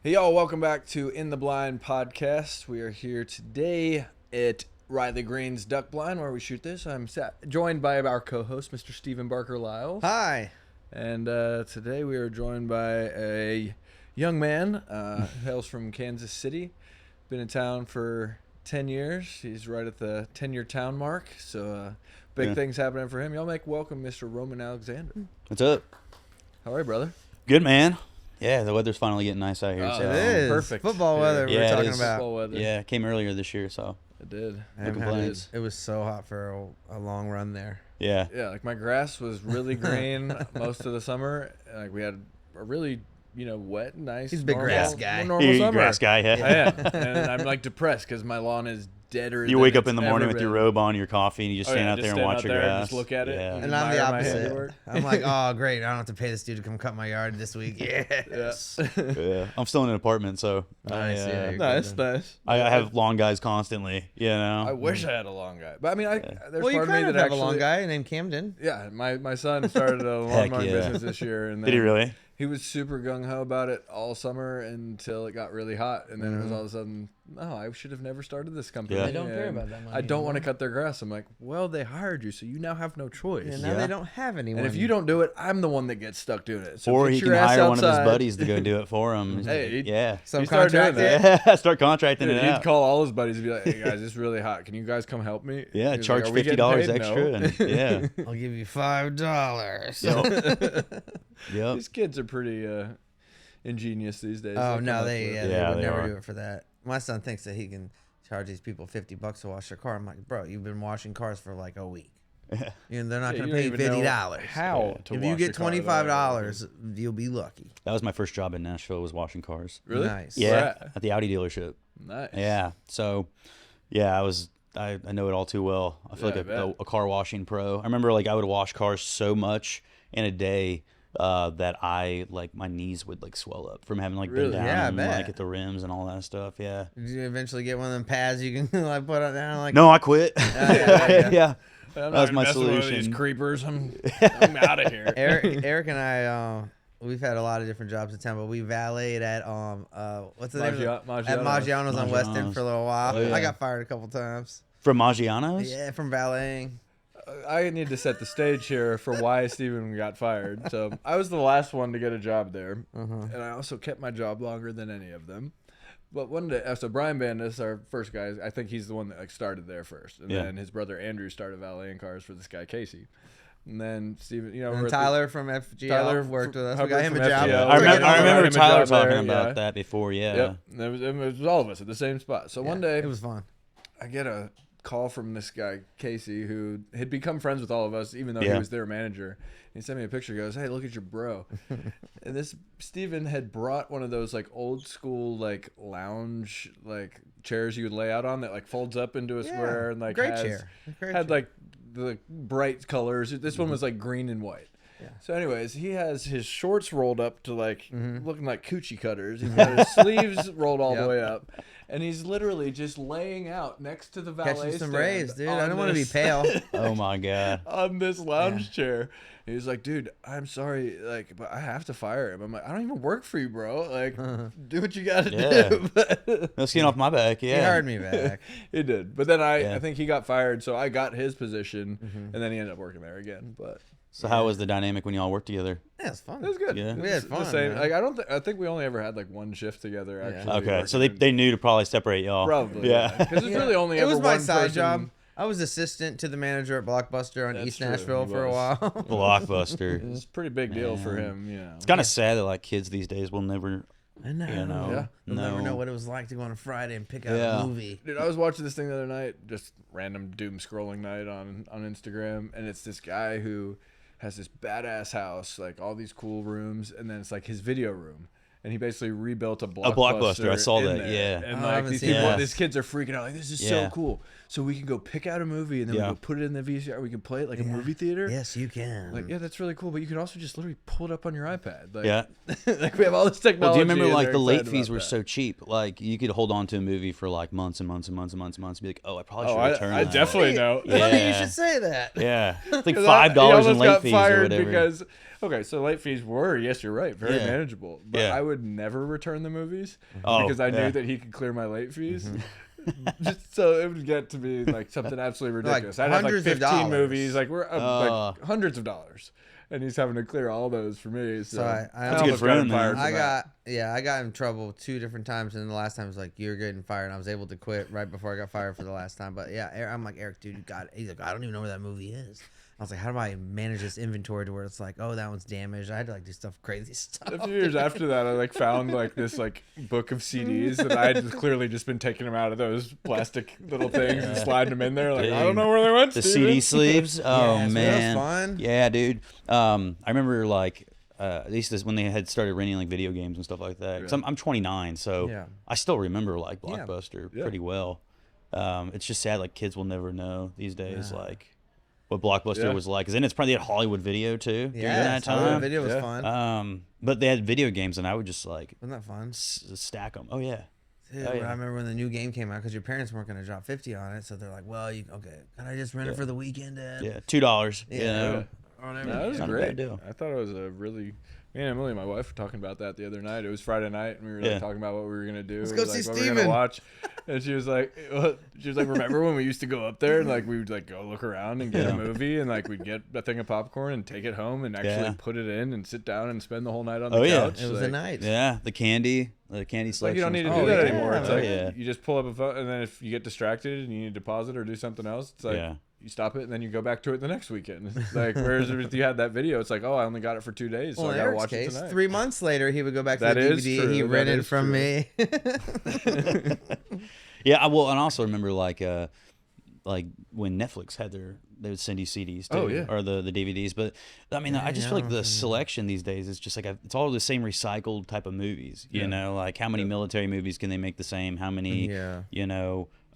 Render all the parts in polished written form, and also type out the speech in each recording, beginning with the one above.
Hey y'all, welcome back to In the Blind podcast. We are here today at Riley Green's Duck Blind where we shoot this. I'm joined by our co-host, Mr. Stephen Barker-Lyles. Hi. And today we are joined by a young man who hails from Kansas City. Been in town for 10 years. He's right at the 10-year town mark. So big things happening for him. Y'all make welcome Mr. Roman Alexander. What's up? How are you, brother? Good, man. Yeah, the weather's finally getting nice out here. Oh, so. It is. Perfect. Football weather Yeah, we're it talking is. about. Football weather. Yeah, it came earlier this year, so It did. no complaints. It was so hot for a long run there. Yeah. Yeah, like my grass was really green most of the summer. Like we had a really, wet, nice. He's a big grass guy. Normal You summer. grass guy, yeah. I am, and I'm like depressed because my lawn is deader. You than wake up it's in the morning ever with your been. robe on, your coffee, and you just stand out there and watch your grass. And just look at it. Yeah. And I'm the admire my opposite. handiwork. I'm like, oh, great. I don't have to pay this dude to come cut my yard this week. Yes. Yeah. I'm still in an apartment, so Nice, yeah, you're Nice, good then. nice. I have long guys constantly, you know. I wish I had a long guy, but I mean, there's Well, you part of me kind of that have actually a long guy named Camden. Yeah, my son started a Heck lawn mowing yeah. business this year, and Did he then really? He was super gung-ho about it all summer until it got really hot, and then it was all of a sudden, I should have never started this company. Yeah. They don't care and about that money I don't want to anymore. cut their grass. I'm like, well, they hired you, so you now have no choice. And now Yeah. they don't have anyone. And if you don't do it, I'm the one that gets stuck doing it. So Or get he your can ass hire one of his outside. buddies to go do it for him. Hey, yeah. He started doing that. Yeah, start contracting Dude, it he'd out. call all his buddies and be like, hey, guys, it's really hot. Can you guys come help me? Yeah, He's charge like, "Are we getting $50 paid?" extra. No. And, yeah. I'll give you $5. Yep. These kids are pretty ingenious these days. Oh They come no, up they with- they Yeah, would they never are. do it for that. My son thinks that he can charge these people $50 to wash their car. I'm like, bro, you've been washing cars for like a week. They're not Yeah, going you to don't pay even know $50. How to If you wash get a car, though. $25, you'll be lucky. That was my first job in Nashville, was washing cars. Really? Nice. Yeah, Where at? at the Audi dealership. Nice. Yeah. So, yeah, I know it all too well. I feel Yeah, like I bet. a car washing pro. I remember like I would wash cars so much in a day that my knees would like swell up from having like Really? been down Yeah, I and, bet. like at the rims and all that stuff. Yeah. Did you eventually get one of them pads you can like put it down? Like No, I quit. yeah. yeah. I'm That was not my messing with these solution. creepers. I'm out of here. Eric and I, we've had a lot of different jobs in town, but we valeted at what's the name? of it? At Maggiano's on Western Maggiano's. for a little while. Oh, yeah. I got fired a couple times. From Maggiano's? Yeah, from valeting. I need to set the stage here for why Steven got fired. So I was the last one to get a job there, and I also kept my job longer than any of them. But one day, so Brian Bandis, our first guy, I think he's the one that like started there first, and Yeah. then his brother Andrew started valeting cars for this guy Casey, and then Steven, we're And at the- Tyler from FGL Tyler worked with us. We Hubbard got him from a job. FGL. I We're remember, getting I all remember around him a Tyler job there, talking about yeah. that before. Yeah. Yep, it was all of us at the same spot. So one day, It was fun. I get a call from this guy Casey who had become friends with all of us, even though he Yeah. was their manager. He sent me a picture. He goes, "Hey, look at your bro." And this Steven had brought one of those like old school like lounge like chairs you would lay out on that like folds up into a square and like great has, chair. Great had chair. like the bright colors. This one was like green and white. Yeah. So, anyways, he has his shorts rolled up to like looking like coochie cutters. He's got his sleeves rolled all the Yep. way up, and he's literally just laying out next to the valet Catching some stand rays, dude. I on don't want to be this- pale. Oh my God. on this lounge chair. He was like, "Dude, I'm sorry, like, but I have to fire him." I'm like, "I don't even work for you, bro. Like, do what you got to Yeah. do." But No skin off my back. He Yeah. hired me back. he did. But then I Yeah. think he got fired, so I got his position, and then he ended up working there again. But So how was the dynamic when y'all worked together? Yeah, it's fun. it was good. Yeah. It We had was the fun, same. man. Like I think we only ever had like one shift together. Actually. Okay, so working. they knew to probably separate y'all. Probably. Yeah. Because it's really only It ever was my one side person- job. I was assistant to the manager at Blockbuster on That's East true, Nashville he for a was. while. Blockbuster. It's a pretty big deal for Man. him, you know. It's kind of sad that like kids these days will never. I know. You know. Yeah. You'll never No. know what it was like to go on a Friday and pick out Yeah. a movie. Dude, I was watching this thing the other night, just random doom scrolling night on Instagram, and it's this guy who has this badass house, like all these cool rooms, and then it's like his video room. And he basically rebuilt a Blockbuster. Blockbuster, I saw in that, there. yeah. And Oh, I like haven't these seen people, that. these kids are freaking out. Like, this is Yeah. so cool. So we can go pick out a movie and then Yeah. we go put it in the VCR. We can play it like a Yeah. movie theater. Yes, you can. Like, yeah, that's really cool. But you can also just literally pull it up on your iPad. Like, Yeah. like we have all this technology. Well, do you remember and like they're the late excited fees about were that. so cheap? Like you could hold on to a movie for like months and months and months and months and months and be like, oh, I probably should Oh, return I that. definitely know. Funny you Yeah. should say that. Yeah, it's like 'Cause $5 he in almost late got fees or fired whatever. because okay, so late fees were, yes, you're right, very Yeah. manageable. But Yeah. would never return the movies because I knew that he could clear my late fees. Just so it would get to be like something absolutely ridiculous. I'd have like 15 movies, like we're like hundreds of dollars, and he's having to clear all those for me. So I that's a good friend, man. I got in trouble 2 different times, and the last time was like you're getting fired, and I was able to quit right before I got fired for the last time. But yeah, I'm like, Eric, dude, you got it. He's like, I don't even know where that movie is. I was like, how do I manage this inventory to where it's like, oh, that one's damaged. I had to like do crazy stuff. A few years after that, I like found like this like book of CDs that I had clearly just been taking them out of those plastic little things and sliding them in there. Like, I don't know where they went. The Steven. CD sleeves. Oh man, man, that was fun. Yeah, dude. I remember like at least when they had started renting like video games and stuff like that. Cause I'm 29, so I still remember like Blockbuster pretty well. It's just sad like kids will never know these days like what Blockbuster was like. Cause then it's probably had Hollywood Video too during that time. Hollywood Video was fun. But they had video games and I would just like wasn't that fun? Stack them. Oh yeah. Dude, I remember when the new game came out because your parents weren't going to drop $50 on it, so they're like, "Well, can I just rent it for the weekend, Dad?" Yeah, $2. Yeah. That was Not great. a bad deal. I thought it was a really. Me and Emily, my wife, were talking about that the other night. It was Friday night, and we were like, talking about what we were gonna do. Let's go see what Steven. we're gonna watch. And she was like, remember when we used to go up there and like we would like go look around and get a movie and like we'd get a thing of popcorn and take it home and actually put it in and sit down and spend the whole night on the couch. It was a night. Yeah, the candy selection. Like you don't need to do that anymore. It's like yeah. you just pull up a phone, and then if you get distracted and you need to pause it or do something else, it's like you stop it and then you go back to it the next weekend. It's like whereas if you had that video, it's like, oh, I only got it for 2 days, so I gotta watch it tonight. 3 months later, he would go back to the DVD he rented from me. Yeah, well, and I also remember like when Netflix had they would send you CDs too, or the DVDs. But I mean, I just feel like the selection these days is just like it's all the same recycled type of movies. You know, like how many military movies can they make the same? How many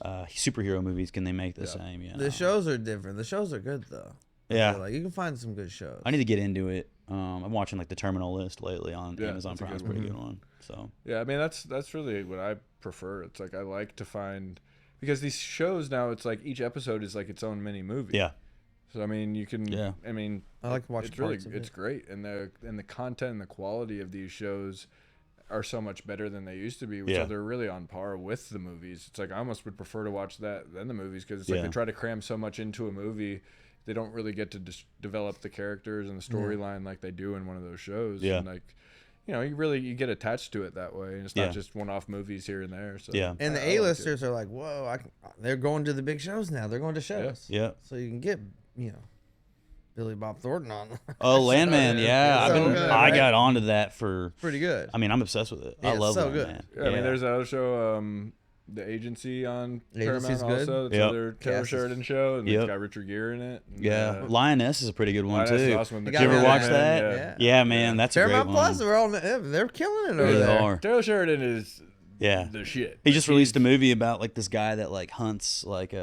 superhero movies can they make the same? You know? The shows are different. The shows are good though. Yeah, like you can find some good shows. I need to get into it. I'm watching like The Terminal List lately on Amazon Prime. It's a pretty good one. So I mean that's really what I prefer. It's like I like to find because these shows now it's like each episode is like its own mini movie. Yeah. So I mean you can. Yeah. I mean I like to watch. It's great, and the content and the quality of these shows are so much better than they used to be, which they're really on par with the movies. It's like I almost would prefer to watch that than the movies because it's like they try to cram so much into a movie. They don't really get to develop the characters and the storyline like they do in one of those shows. Yeah. And like, you get attached to it that way. And it's not just one-off movies here and there. So and the A-listers are like, whoa, they're going to the big shows now. They're going to shows. Yeah. So you can get, Billy Bob Thornton on. Oh, Landman, I got onto that for pretty good. I mean, I'm obsessed with it. I love so Landman. good. I mean, there's another show, The Agency on Paramount also. It's another Taylor Sheridan show, and it's got Richard Gere in it. And, Lioness is a pretty good one too. Is awesome. Did you ever watch that? Yeah, man, that's Paramount a great one. Plus, they're killing it over there. Taylor Sheridan is the shit. He just released a movie about like this guy that like hunts like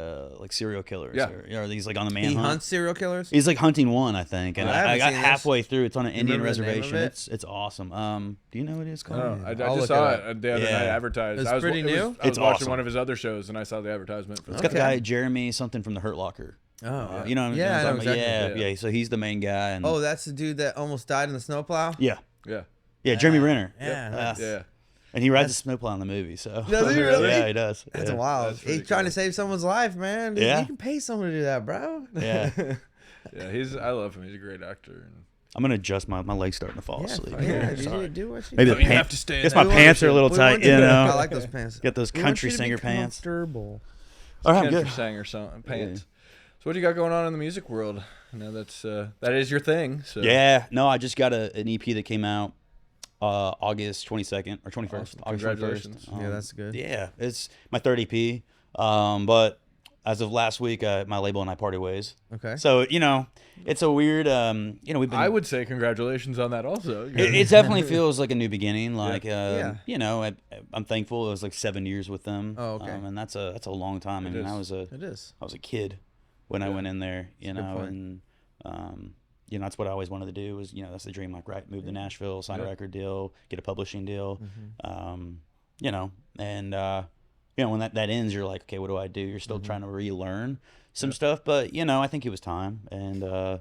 serial killers. Or he's like on the manhunt. He hunts serial killers? He's like hunting one, I think. And I got halfway through. It's on an Indian reservation. It's awesome. Do you know what it is called? No, I just saw it the other night advertised. It's pretty new? I was watching one of his other shows and I saw the advertisement for It's got the guy Jeremy something from the Hurt Locker. Oh, you know what I'm talking about? Yeah. So he's the main guy. And that's the dude that almost died in the snowplow? Yeah, Jeremy Renner. Yeah. And he rides a snowplow in the movie, so. Does he really? Yeah, he does. That's wild. He's trying to save someone's life, man. You can pay someone to do that, bro. Yeah. I love him. He's a great actor. I'm gonna adjust my leg's starting to fall asleep. Yeah, you do what you Maybe do. the pants. To stay guess my pants are a little tight, I like those pants. Get those country singer pants. Comfortable. All right, good. Country singer pants. So what do you got going on in the music world? I know that is your thing. So. Yeah. No, I just got an EP that came out August 22nd or 21st. Awesome. August Congratulations. 21st. Yeah, that's good. Yeah, it's my third EP. But as of last week, my label and I parted ways. Okay. So it's a weird. We've been. I would say congratulations on that also. It definitely feels like a new beginning. Like I'm thankful. It was like 7 years with them. Oh, okay. And that's a long time. It I was a kid when I went in there. And that's what I always wanted to do. Was that's the dream. Like move to Nashville, sign a record deal, get a publishing deal. And when that ends, you're like, okay, what do I do? You're still trying to relearn some stuff, but I think it was time. And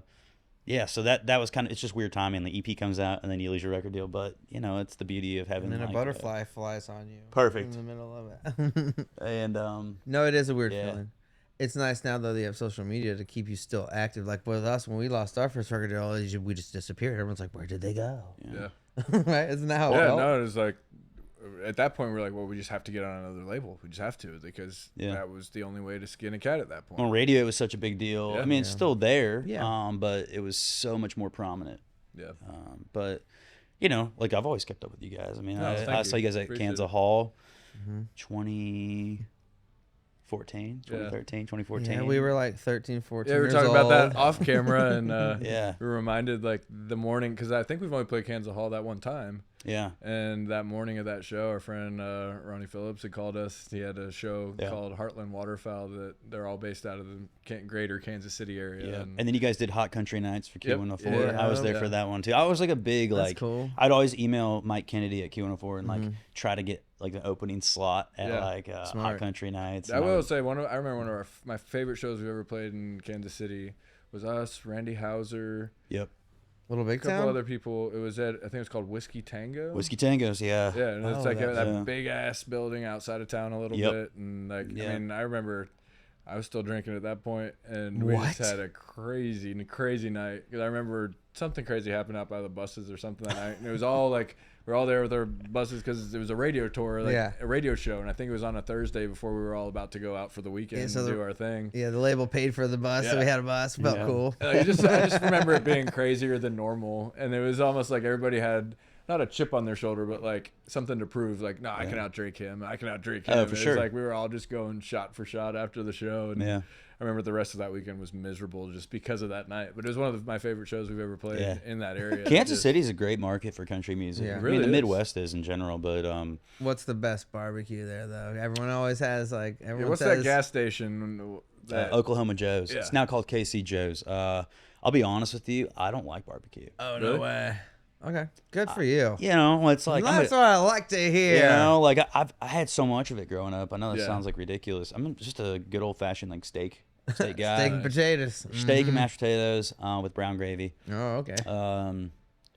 yeah, so that was kind of, it's just weird timing. The EP comes out and then you lose your record deal, but you know, it's the beauty of having. And then like a butterfly flies on you. Perfect. In the middle of it. And no, it is a weird feeling. It's nice now though they have social media to keep you still active. Like with us, when we lost our first record deal, we just disappeared. Everyone's like, "Where did they go?" Yeah. Right? Isn't that how it felt? No, it was like at that point we were like, well, we just have to get on another label. We just have to because that was the only way to skin a cat at that point. On radio, it was such a big deal. Yeah. I mean, it's still there, Yeah. but it was so much more prominent. Yeah. But you know, like I've always kept up with you guys. I mean, I saw you guys at Appreciate Kansas it. Hall, 2013. Yeah, we were like 13, 14 Yeah, we were years talking old. about that off camera, and Yeah. we were reminded like the morning because I think we've only played Kansas Hall that one time. Yeah. And that morning of that show, our friend Ronnie Phillips had called us. He had a show called Heartland Waterfowl that they're all based out of the greater Kansas City area. Yeah. And then you guys did Hot Country Nights for Q104. Yeah. I was there for that one too. I was like a big like cool. I'd always email Mike Kennedy at Q104 and like try to get like an opening slot at like Hot Country Nights. I will say I remember one of my favorite shows we've ever played in Kansas City was us, Randy Hauser. Yep. Little Big A couple Town? other people. It was at I think it was called Whiskey Tango. Whiskey Tangos, yeah. Yeah, and it's like that yeah. big ass building outside of town a little bit, and like I mean, I remember I was still drinking at that point, and we just had a crazy night. Because I remember something crazy happened out by the buses or something that night, and it was all like we're all there with our buses because it was a radio tour, like a radio show, and I think it was on a Thursday before we were all about to go out for the weekend and do our thing. Yeah, the label paid for the bus, so we had a bus. Felt cool. I just remember it being crazier than normal, and it was almost like everybody had not a chip on their shoulder, but like something to prove. Like, no, I can outdrink him. I can outdrink him. Oh, for sure. It was like we were all just going shot for shot after the show, and I remember the rest of that weekend was miserable just because of that night. But it was one of my favorite shows we've ever played in that area. Kansas City is a great market for country music. Yeah. I mean, the Midwest is in general, but what's the best barbecue there though? Everyone always has like what's that gas station? Oklahoma Joe's. It's now called KC Joe's. I'll be honest with you, I don't like barbecue. Oh no way. Okay, good for you. You know, it's like that's what I like to hear. You know, like I had so much of it growing up. I know that sounds like ridiculous. I'm just a good old fashioned like steak guy. Steak and potatoes. Steak and mashed potatoes with brown gravy. Oh, okay.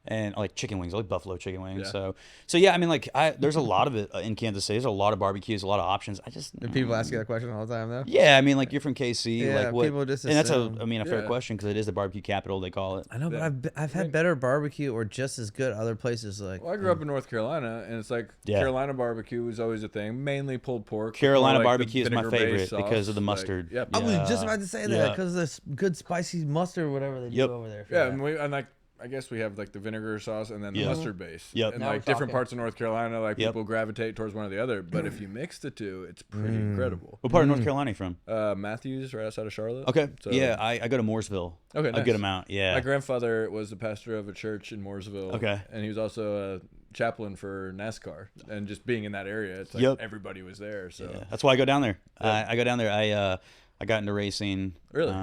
And like chicken wings, I like buffalo chicken wings. So yeah, I mean, like there's a lot of it in Kansas City. There's a lot of barbecues, a lot of options. Do people ask you that question all the time though? Yeah, I mean, like you're from KC, like what? People just and that's assume. a fair question because it is the barbecue capital they call it. I know, but I've had better barbecue or just as good other places like. Well, I grew up in North Carolina, and it's like Carolina barbecue was always a thing, mainly pulled pork. Carolina barbecue is my favorite because of the mustard. I was just about to say that because of the good spicy mustard or whatever they do over there. Yeah, and like. I guess we have like the vinegar sauce and then the mustard base. Yep. And like different parts of North Carolina, like people gravitate towards one or the other. But if you mix the two, it's pretty incredible. What part of North Carolina are you from? Matthews, right outside of Charlotte. Okay. So, yeah, I go to Mooresville. Okay, nice. A good amount. Yeah. My grandfather was the pastor of a church in Mooresville. Okay. And he was also a chaplain for NASCAR. And just being in that area, it's like everybody was there. So that's why I go down there. I go down there. I got into racing. Really?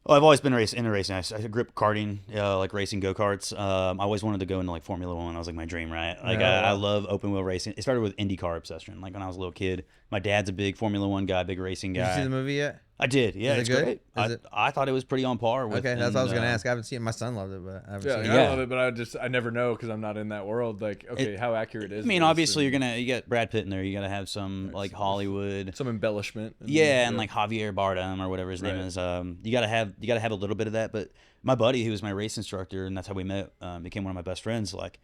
Well, I've always been into racing. I grew up karting, like racing go-karts. I always wanted to go into like Formula One. That was like my dream, right? Like I love open wheel racing. It started with IndyCar obsession. Like when I was a little kid, my dad's a big Formula One guy, big racing guy. Did you see the movie yet? I did. Yeah, it's good? great. I thought it was pretty on par with. Okay, that's what I was gonna ask. I haven't seen it. My son loved it, but I haven't seen it. I love it, but I never know because I'm not in that world. Like, how accurate is? I mean, obviously you got Brad Pitt in there. You got to have some like Hollywood, some embellishment. And like Javier Bardem or whatever his name is. You gotta have a little bit of that. But my buddy, who was my race instructor, and that's how we met, became one of my best friends. Like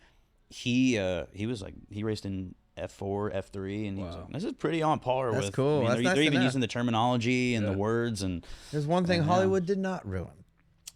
he was like he raced in F4, F3, and he was like, this is pretty on par with. That's cool. I mean, they're even using the terminology and the words and. There's one thing Hollywood did not ruin.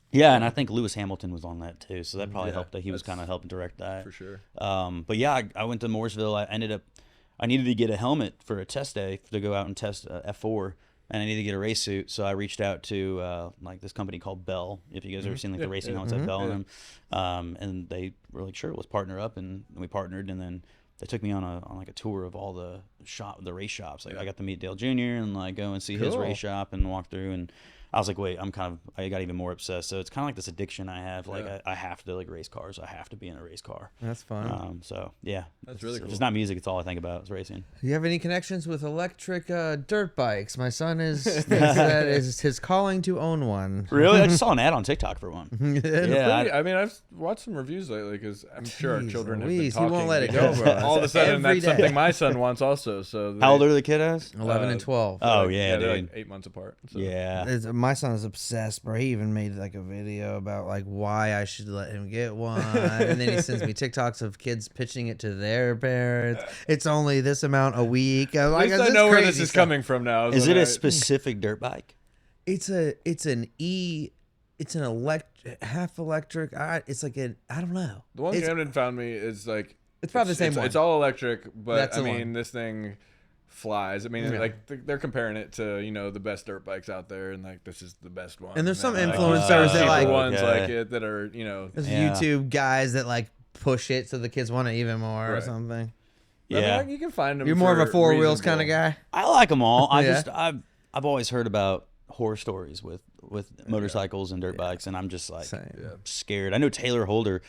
Yeah, and I think Lewis Hamilton was on that too, so that probably helped. That he was kind of helping direct that for sure. But yeah, I went to Mooresville. I needed to get a helmet for a test day to go out and test F4, and I needed to get a race suit. So I reached out to like this company called Bell. If you guys ever seen like the racing helmets at Bell and them, and they were like, sure, let's partner up, and we partnered, and then. They took me on like a tour of all the race shops. Like I got to meet Dale Jr. and like go and see his race shop and walk through. And I was like, wait, I got even more obsessed. So it's kind of like this addiction I have. Like I have to like race cars. I have to be in a race car. That's fun. So yeah, that's really cool. If it's not music, it's all I think about is racing. Do you have any connections with electric dirt bikes? My son that is his calling to own one. Really? I just saw an ad on TikTok for one. Yeah, I mean, I've watched some reviews lately because I'm sure our children have been talking. He won't let it go, bro. All of a sudden, that's something my son wants also. So how old are the kiddos? 11 and 12. Oh yeah, they're dude. like 8 months apart. So. Yeah. My son is obsessed, bro. He even made like a video about like why I should let him get one, and then he sends me TikToks of kids pitching it to their parents. It's only this amount a week. I'm like, At least I know where this is coming from now. Is it a specific dirt bike? It's an half electric. It's like I don't know. The one Camden found me is like it's probably the same one. It's all electric, but That's I mean this thing flies. I mean, like they're comparing it to the best dirt bikes out there, and like this is the best one. And there's some then, influencers that like ones like it that are there's YouTube guys that like push it so the kids want it even more or something. Yeah, I mean, you can find them. You're more of a four wheels kind of guy. I like them all. I've always heard about horror stories with motorcycles and dirt bikes, and I'm just like scared. I know Taylor Holder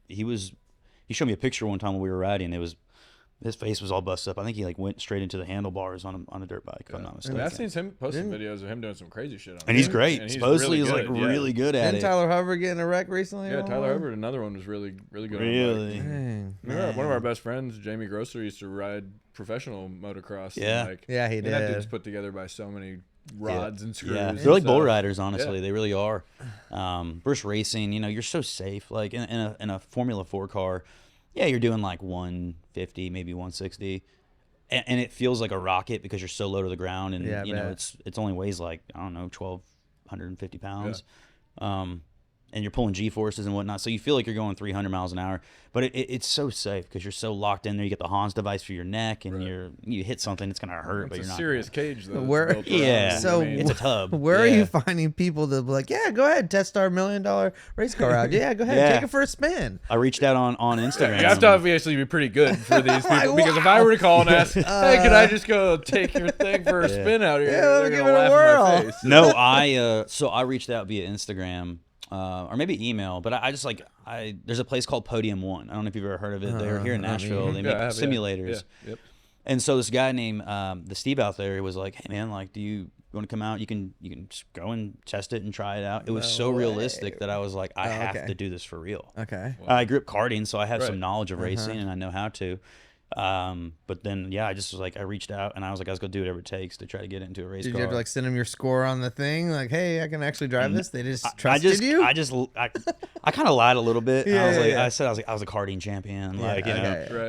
he showed me a picture one time when we were riding. His face was all busted up. I think he like went straight into the handlebars on a dirt bike, if I'm not mistaken. I've seen him posting videos of him doing some crazy shit on it. And he's great. And supposedly he's like really good at it. Didn't Tyler Hubbard get in a wreck recently? Yeah, Tyler Hubbard, another one, was really good really? on the bike. One of our best friends, Jamie Grosser, used to ride professional motocross. Yeah. And he did. That dude's put together by so many rods and screws. Yeah, they're like bull riders, honestly. They really are. Versus racing, you're so safe. Like in a Formula 4 car, you're doing like 150, maybe 160, and it feels like a rocket because you're so low to the ground, and it's only weighs like 1,250 pounds. And you're pulling G-forces and whatnot, so you feel like you're going 300 miles an hour. But it's so safe because you're so locked in there. You get the Hans device for your neck, and you hit something, it's gonna hurt, but you're not. It's a serious cage, though. So it's a tub. Where are you finding people to be like, go ahead, test our $1 million race car out? Yeah, go ahead, take it for a spin. I reached out on Instagram. You have to obviously be pretty good for these people because if I were to call and ask, hey, can I just go take your thing for a spin out here? They're give gonna it a laugh in my face. No, I reached out via Instagram. Or maybe email, but I just there's a place called Podium One. I don't know if you've ever heard of it. They're here in Nashville. They make simulators. Yeah. Yep. And so this guy named the Steve out there was like, hey man, like, do you want to come out? You can just go and test it and try it out. It was so realistic that I was like, I have to do this for real. Okay. I grew up karting, so I have some knowledge of racing and I know how to. But then I just was like, I reached out and I was like, I was gonna do whatever it takes to try to get into a race car. Did you have to like send them your score on the thing? Like, hey, I can actually drive this. They just trusted you. I kind of lied a little bit. I said I was a karting champion.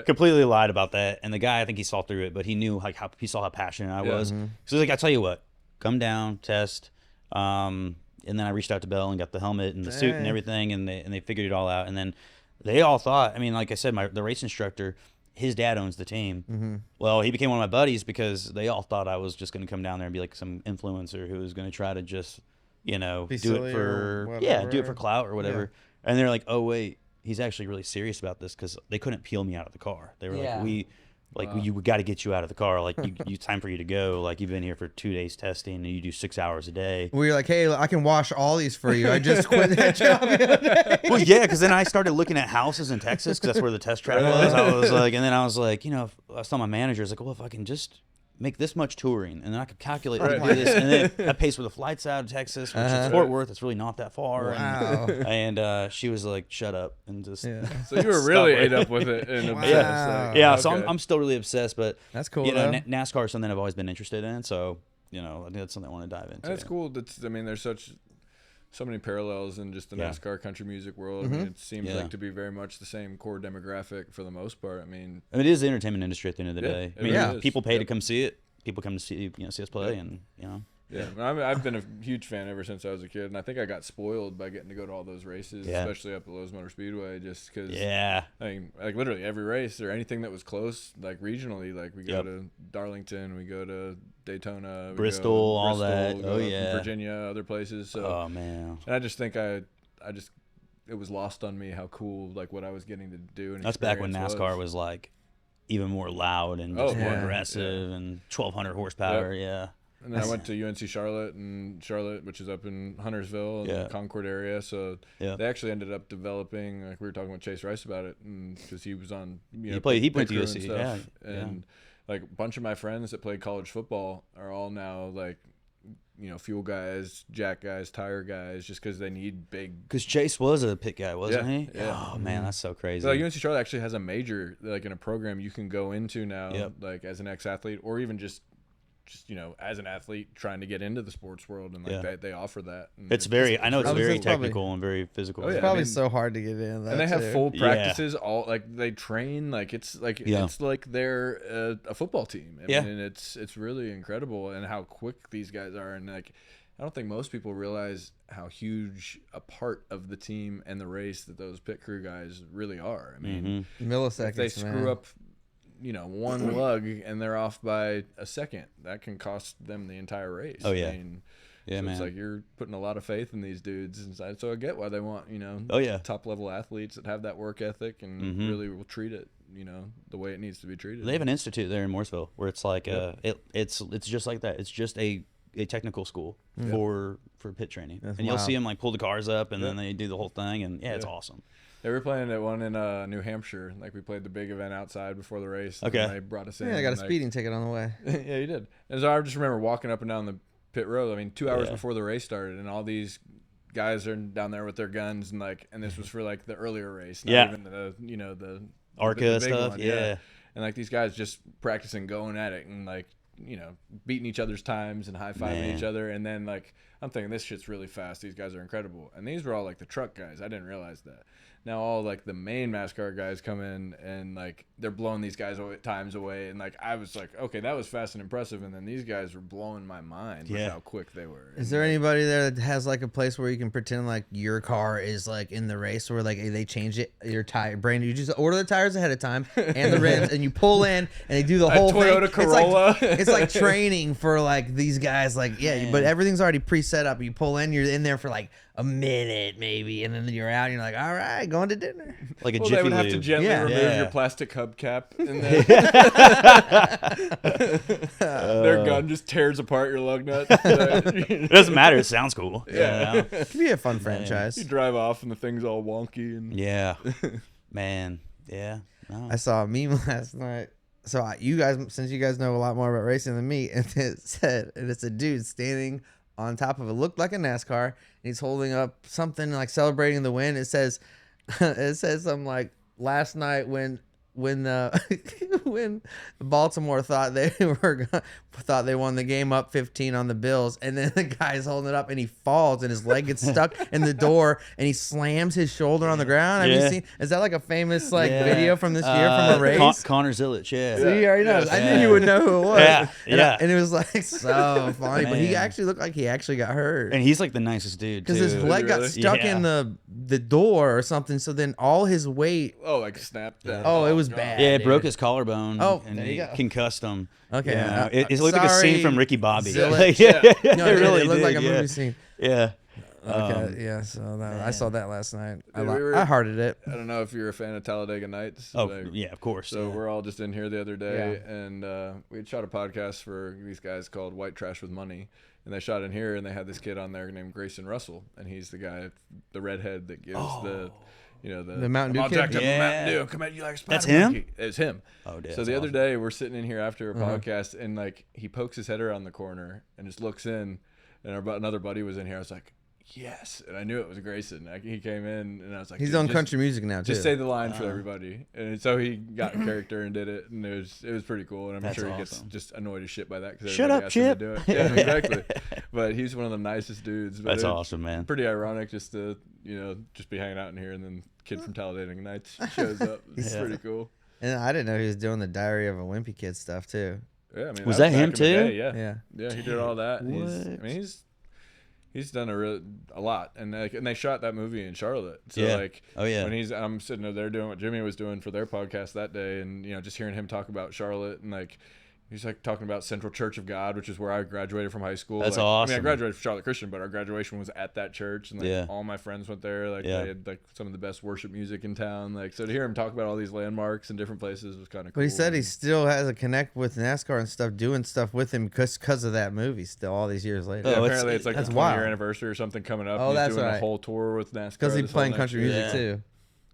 Completely lied about that. And the guy, I think he saw through it, but he knew like he saw how passionate I was. So he's like, I tell you what, come down, test. And then I reached out to Bell and got the helmet and the suit and everything, and they figured it all out. And then they all thought, I mean, like I said, the race instructor, his dad owns the team. Well, he became one of my buddies because they all thought I was just going to come down there and be like some influencer who was going to try to just, do it for clout or whatever. Yeah. And they're like, oh wait, he's actually really serious about this because they couldn't peel me out of the car. They were like, we got to get you out of the car. Like, you time for you to go. Like, you've been here for 2 days testing, and you do 6 hours a day. We were like, hey, I can wash all these for you. I just quit that job the other day. Well, yeah, because then I started looking at houses in Texas because that's where the test track was. I was like, and then I was like, I was telling my manager, I was like, well, if I can just make this much touring, and then I could calculate and do this, and then that pays for the flights out of Texas, which is Fort Worth. It's really not that far. Wow. And she was like, "Shut up," and just. Yeah. So you were really ate up with it and obsessed. Yeah. So I'm still really obsessed, but that's cool. NASCAR is something I've always been interested in. So I think that's something I want to dive into. That's cool. There's so many parallels in just the NASCAR country music world. I mean, it seems like to be very much the same core demographic for the most part. I mean, it is the entertainment industry at the end of the day. I mean, really people pay to come see it. People come to see us play, and Yeah, I've been a huge fan ever since I was a kid, and I think I got spoiled by getting to go to all those races, especially up at Lowe's Motor Speedway, just because. I mean, like literally every race or anything that was close, like regionally, like we go to Darlington, we go to Daytona, Bristol, all that. Virginia, other places. So, oh man. And I just think it was lost on me how cool like what I was getting to do. And that's back when NASCAR was like even more loud and just more aggressive and 1,200 horsepower. And then I went to UNC Charlotte, which is up in Huntersville and the Concord area. So they actually ended up developing, like we were talking with Chase Rice about it, because he was on, he went to USC, and like a bunch of my friends that played college football are all now like, fuel guys, jack guys, tire guys, just because they need big. Because Chase was a pit guy, wasn't he? Yeah. Oh man, that's so crazy. So, like, UNC Charlotte actually has a major, like in a program you can go into now, like as an ex-athlete, or even just as an athlete trying to get into the sports world, and like they offer that. And it's very technical and very physical. It's probably so hard to get in. And they have full practices. All like they train like it's like they're a football team. I mean, and it's really incredible, and how quick these guys are. And like, I don't think most people realize how huge a part of the team and the race that those pit crew guys really are. I mean, milliseconds. If they screw up, one lug and they're off by a second, that can cost them the entire race. Oh yeah. I mean, man. It's like you're putting a lot of faith in these dudes inside. So I get why they want, top level athletes that have that work ethic and really will treat it, the way it needs to be treated. They have an institute there in Mooresville where it's like it's just like that. It's just a technical school for pit training. That's and you'll see them like pull the cars up and then they do the whole thing, and it's awesome. They were playing at one in New Hampshire. Like, we played the big event outside before the race. Okay. And they brought us in. Yeah, I got a speeding ticket on the way. Yeah, you did. And so I just remember walking up and down the pit road. I mean, 2 hours before the race started, and all these guys are down there with their guns, and this was for like the earlier race, not even the ARCA stuff. One. Yeah. And like these guys just practicing going at it and like, beating each other's times and high-fiving each other. And then like, I'm thinking this shit's really fast. These guys are incredible. And these were all like the truck guys. I didn't realize that. Now all like the main NASCAR guys come in and like they're blowing these guys times away, and like I was like, okay, that was fast and impressive, and then these guys were blowing my mind with how quick they were. Is there anybody there that has like a place where you can pretend like your car is like in the race, or like they change it, your tire brand new, you just order the tires ahead of time and the rims, and you pull in and they do the whole Toyota thing. Corolla. It's like training for like these guys, like but everything's already pre-set up. You pull in, you're in there for like a minute maybe, and then you're out and you're like, all right, going to dinner. Like a Jiffy Jiffy they would have to gently remove your plastic hubcap, and then their gun just tears apart your lug nut. It doesn't matter. It sounds cool. Yeah. It could be a fun franchise. You drive off and the thing's all wonky. And Man. Yeah. No. I saw a meme last night. So since you guys know a lot more about racing than me, and it's a dude standing on top of it, looked like a NASCAR, and he's holding up something like celebrating the win. It says something like, last night when Baltimore thought they won the game up 15 on the Bills, and then the guy's holding it up and he falls and his leg gets stuck in the door and he slams his shoulder on the ground. Have you seen? Is that like a famous video from this year from a race? Connor Zilic, So you already know. I knew you would know who it was. And it was like so funny, but he actually looked like he actually got hurt. And he's like the nicest dude because his leg got stuck in the door or something. So then all his weight like snapped down. Oh, it was bad. Yeah, it broke his collarbone. Oh, and there you go. Concussed him. Okay, it looked like a scene from Ricky Bobby. No, it really looked like a movie scene. Yeah. Okay, so I saw that last night. I hearted it. I don't know if you're a fan of Talladega Nights. Oh, yeah, of course. So we're all just in here the other day, and we had shot a podcast for these guys called White Trash with Money, and they shot in here, and they had this kid on there named Grayson Russell, and he's the guy, the redhead that gives the Mountain Dew kid. Mountain Dew. Come at you like Spider-Man. That's him? It's him. Oh, dude, so the other day we're sitting in here after a podcast, and like he pokes his head around the corner and just looks in, and another buddy was in here. I was like, yes, and I knew it was Grayson. He came in, and I was like, he's on country music now too. Just say the line for everybody, and so he got in character and did it, and it was pretty cool. And I'm sure he gets just annoyed as shit by that because shut up, Chip. To do it. Yeah, exactly. But he's one of the nicest dudes. But that's awesome, man. Pretty ironic just to just be hanging out in here, and then kid from Talladega Nights shows up. It's pretty cool. And I didn't know he was doing the Diary of a Wimpy Kid stuff too. Yeah, I mean, was that him too? Yeah. He did all that. He's done a lot, and they shot that movie in Charlotte. So when I'm sitting there doing what Jimmy was doing for their podcast that day, and just hearing him talk about Charlotte, and like He's like talking about Central Church of God, which is where I graduated from high school. That's like, awesome. I mean, I graduated from Charlotte Christian, but our graduation was at that church, and like all my friends went there. Like they had like some of the best worship music in town. Like so to hear him talk about all these landmarks and different places was kind of cool. But he said he still has a connect with NASCAR and stuff, doing stuff with him because of that movie. Still, all these years later. Yeah, apparently it's like the 20-year anniversary or something coming up. Oh, and he's that's doing right. a whole tour with NASCAR Because he's playing country music too.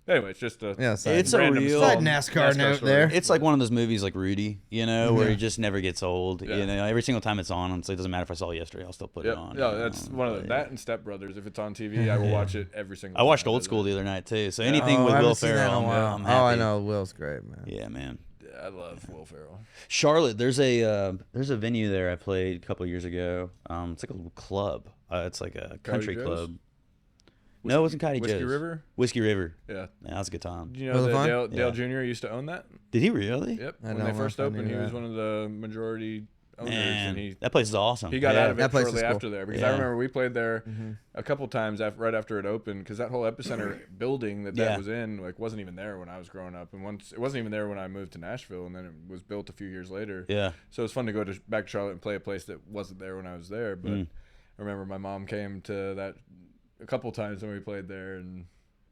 Anyway, it's just a it's a real side NASCAR note story. there. It's like one of those movies like Rudy, you know, where it just never gets old. You know, every single time it's on, it doesn't matter if I saw it yesterday, I'll still put it on. Yeah, that's one of that and Step Brothers. If it's on TV, I will watch it every single time. I watched Old School the other night too. So anything with Will Ferrell, I'm happy. Oh, I know Will's great, man. Yeah, man. Yeah, I love Will Ferrell. Charlotte, there's a venue there I played a couple of years ago. It's like a little club. It's like a country club. No, it wasn't Coyote Joe's. Whiskey River? Whiskey River. Yeah. That was a good time. You know that Dale Jr. used to own that? Did he really? Yep. When they first opened, he was one of the majority owners. Man, and that place is awesome. He got out of it place shortly is cool. after there. Because I remember we played there a couple times right after it opened. Because that whole Epicenter building that was in like wasn't even there when I was growing up. And once it wasn't even there when I moved to Nashville. And then it was built a few years later. Yeah. So it was fun to go back to Charlotte and play a place that wasn't there when I was there. But I remember my mom came to that a couple times when we played there, and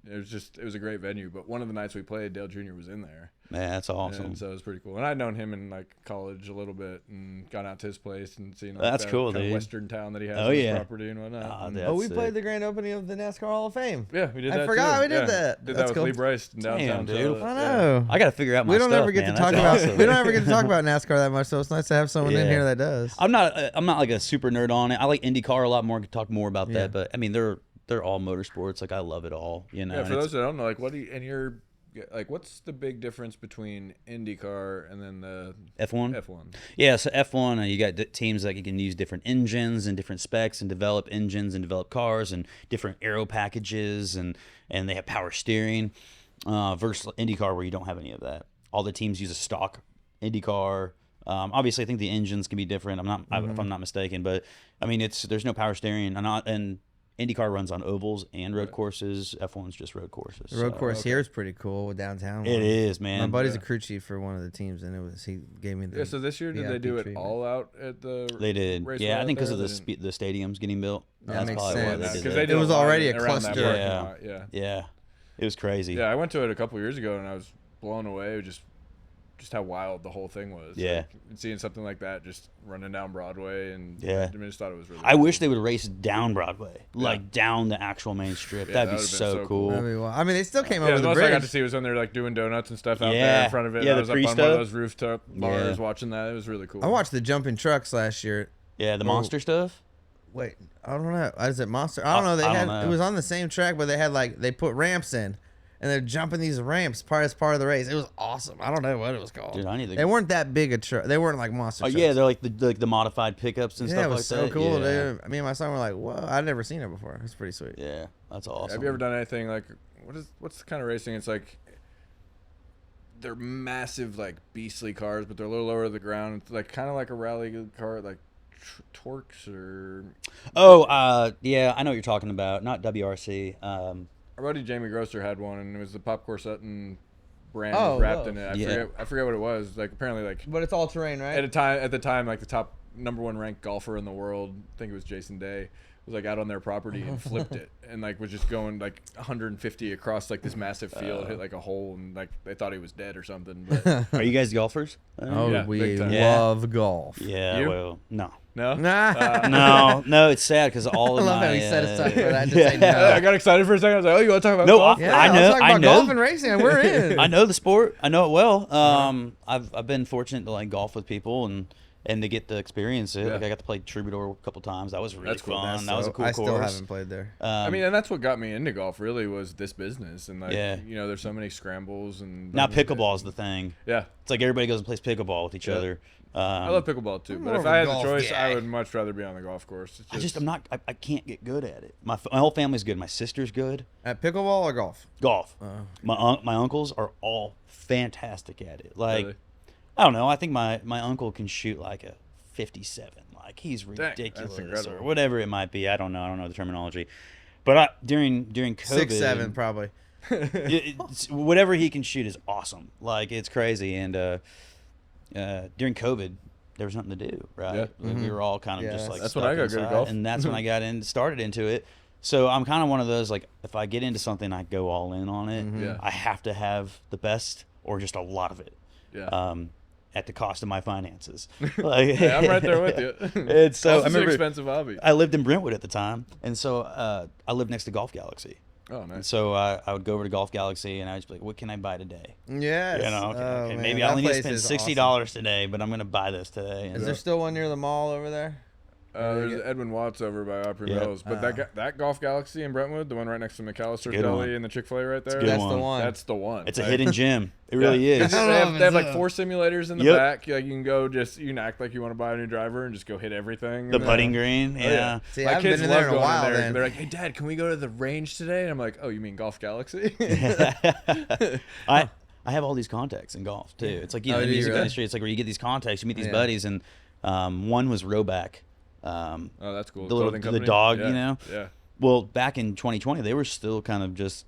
it was a great venue. But one of the nights we played, Dale Jr. was in there. Man, that's awesome. And so it was pretty cool. And I'd known him in like college a little bit and gone out to his place and seen like, that's that cool, kind of dude. Western town that he has on his property and whatnot. We played the grand opening of the NASCAR Hall of Fame. Yeah, we did that. I forgot too. we did that. Did That's that with cool. Lee Bryce in downtown. Dude. I know. I got to figure out my stuff, We don't ever get man. to talk That's about. awesome. We don't ever get to talk about NASCAR that much, so it's nice to have someone in here that does. I'm not like a super nerd on it. I like IndyCar a lot more. Could talk more about that, but I mean they're all motorsports. Like I love it all. You know. Yeah. For those that don't know, like what's the big difference between IndyCar and then the F1? F1. Yeah, so F1, you got teams that you can use different engines and different specs and develop engines and develop cars and different aero packages and they have power steering. Versus IndyCar where you don't have any of that. All the teams use a stock IndyCar. Obviously, I think the engines can be different. If I'm not mistaken, but I mean there's no power steering and IndyCar runs on ovals and road courses. F1's just road courses. The road course here is pretty cool with downtown. It is, man. My buddy's a crew chief for one of the teams, and he gave me the. Yeah, so this year did they do it treatment. all out at the? They did. Yeah, I think because of the stadiums getting built. That makes probably why sense. they did It was already a around that cluster. parking lot. Yeah. It was crazy. Yeah, I went to it a couple years ago and I was blown away just how wild the whole thing was. Yeah. Like, seeing something like that just running down Broadway and I just thought it was really I cool. wish they would race down Broadway, like down the actual main strip. Yeah, That'd be that would've so been so cool. That'd be wild. I mean, they still came Yeah, over the the most bridge. I got to see was when they're like doing donuts and stuff out there Yeah. in front of it. Yeah, I the was up on one pre-stub. of those rooftop bars watching that. It was really cool. I watched the jumping trucks last year. Yeah, the monster stuff. Wait, I don't know. Is it Monster? I don't know. I don't know. It was on the same track, but they put ramps in, and they're jumping these ramps as part of the race. It was awesome. I don't know what it was called. Dude, I need to. They weren't that big a truck. They weren't like monster. Oh trucks. yeah, they're like the modified pickups and Yeah, stuff it was like so that. cool. Yeah. Me and my son were like, "Whoa, I'd never seen it before. It's pretty sweet." Yeah, that's awesome. Have you ever done anything like what's the kind of racing? It's like they're massive, like beastly cars, but they're a little lower to the ground. It's like kind of like a rally car, like Torques or. Oh, yeah, I know what you're talking about. Not WRC. Our buddy Jamie Grosser had one, and it was the Popcorn Sutton brand Oh, wrapped whoa. in it. Yeah. I forget what it was. Like apparently, like But it's all terrain, right? at the time, like the top #1 ranked golfer in the world, I think it was Jason Day, was like out on their property and flipped it, and like was just going like 150 across like this massive field, hit like a hole, and like they thought he was dead or something. But Are you guys golfers? Oh, Yeah, we big time. love golf. Yeah. You? Well, no. no. Nah. No, it's sad because all I of love my. how he set us up for that. yeah. Just say no. I got excited for a second. I was like, "Oh, you want to talk about No, golf?" Yeah, I know- let's talk I about know. golf and racing. And we're in. I know the sport. I know it well. I've been fortunate to like golf with people and to get to experience it. Yeah. Like I got to play Troubadour a couple times. That was really That's cool. fun. That was a cool I course. still haven't played there. I mean, and that's what got me into golf. Really, was this business, and like, Yeah. you know, there's so many scrambles and. now pickleball is the thing. Yeah, It's like everybody goes and plays pickleball with each other. I love pickleball too. I'm But more if of a I had the golf choice, guy. I would much rather be on the golf course. It's I can't get good at it. My whole family's good. My sister's good. At pickleball or golf? Golf. Oh. My uncles are all fantastic at it. Like Really? I don't know. I think my uncle can shoot like a 57. Like he's that's ridiculous or incredible. whatever it might be. I don't know the terminology. But during COVID, 6'7" probably. it's, whatever he can shoot is awesome. Like it's crazy. And during COVID, there was nothing to do, right? Yeah. Like, we were all kind of just like that's stuck when I got inside, good at golf. and that's when I started into it. So I'm kind of one of those, like, if I get into something, I go all in on it. Yeah. I have to have the best or just a lot of it. Yeah. At the cost of my finances. Like, Hey, I'm right there with you. It's so, Golf is I an remember expensive hobby. I lived in Brentwood at the time, and so I lived next to Golf Galaxy. Oh, And nice. so I would go over to Golf Galaxy, and I would just be like, what can I buy today? Yes. You know, okay, Oh, okay, man, maybe that I only need to place spend is $60 today, but I'm going to buy this today. Is And there still one near the mall over there? There's Edwin Watts over by Opry Yeah. Mills, but that Golf Galaxy in Brentwood, the one right next to McAllister's good Deli one. and the Chick-fil-A right there, good That's one. the one. that's the one. It's a Like, hidden gem. It yeah. really is. They I don't know have, if they have it's like a- 4 simulators in the Yep. back. Like you can go you can act like you want to buy a new driver and just go hit everything. The and putting green, Oh, yeah. See, My I haven't kids been in there love in a going while in there. then. They're like, "Hey, Dad, can we go to the range today?" And I'm like, "Oh, you mean Golf Galaxy?" I have all these contacts in golf too. It's like, you know, Oh, the do you music really? industry. It's like where you get these contacts, you meet these Yeah. buddies, and one was Roback. Oh, that's cool. The little- Clothing the company? dog, Yeah. you know? Yeah. Well, back in 2020, they were still kind of just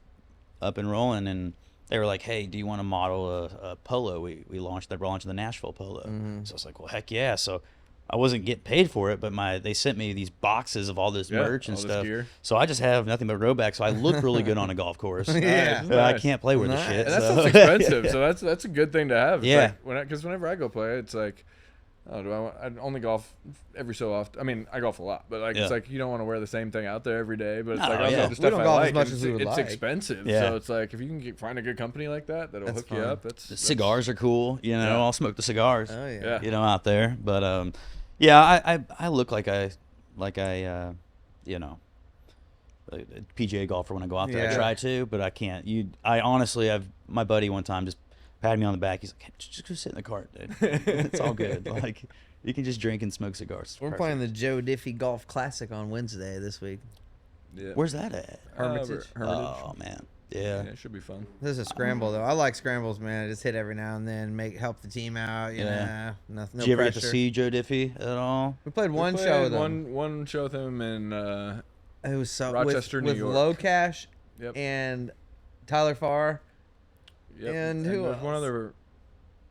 up and rolling, and they were like, "Hey, do you want to model a polo?" We launched the Nashville polo. Mm-hmm. So I was like, "Well, heck yeah!" So I wasn't getting paid for it, but they sent me these boxes of all this Yeah, merch and all this stuff. gear. So I just have nothing but Roback, so I look really good on a golf course. Yeah. But I Nice. can't play with Nice. the shit. And that so. stuff's expensive, so that's a good thing to have. It's Yeah. Like because whenever I go play, it's like, oh, do I want? I only golf every so often. I mean, I golf a lot, but like Yeah. it's like you don't want to wear the same thing out there every day. But it's No, like also yeah. the We stuff don't I golf as like. much and as we would it's like. expensive, Yeah. so it's like if you can find a good company like that, that'll That's hook you fun. up. That's Cigars are cool, you know. Yeah. I'll smoke the cigars, Oh yeah. Yeah. you know, out there. But yeah, I look like I you know, a PGA golfer when I go out there. Yeah. I try to, but I can't. I honestly, my buddy one time just patted me on the back. He's like, hey, just go sit in the cart, dude. It's all good. Like, you can just drink and smoke cigars. We're playing the Joe Diffie Golf Classic on Wednesday this week. Yeah. Where's that at? Hermitage. Hermitage. Oh man, Yeah, yeah. it should be fun. This is a scramble though. I like scrambles, man. I just hit every now and then, help the team out. You Yeah. know, no Did you ever get pressure. to see Joe Diffie at all? We played one We show played with him. one show with him in It was so Rochester, New with York. Low Cash yep. and Tyler Farr. Yep. and who there's one else? other.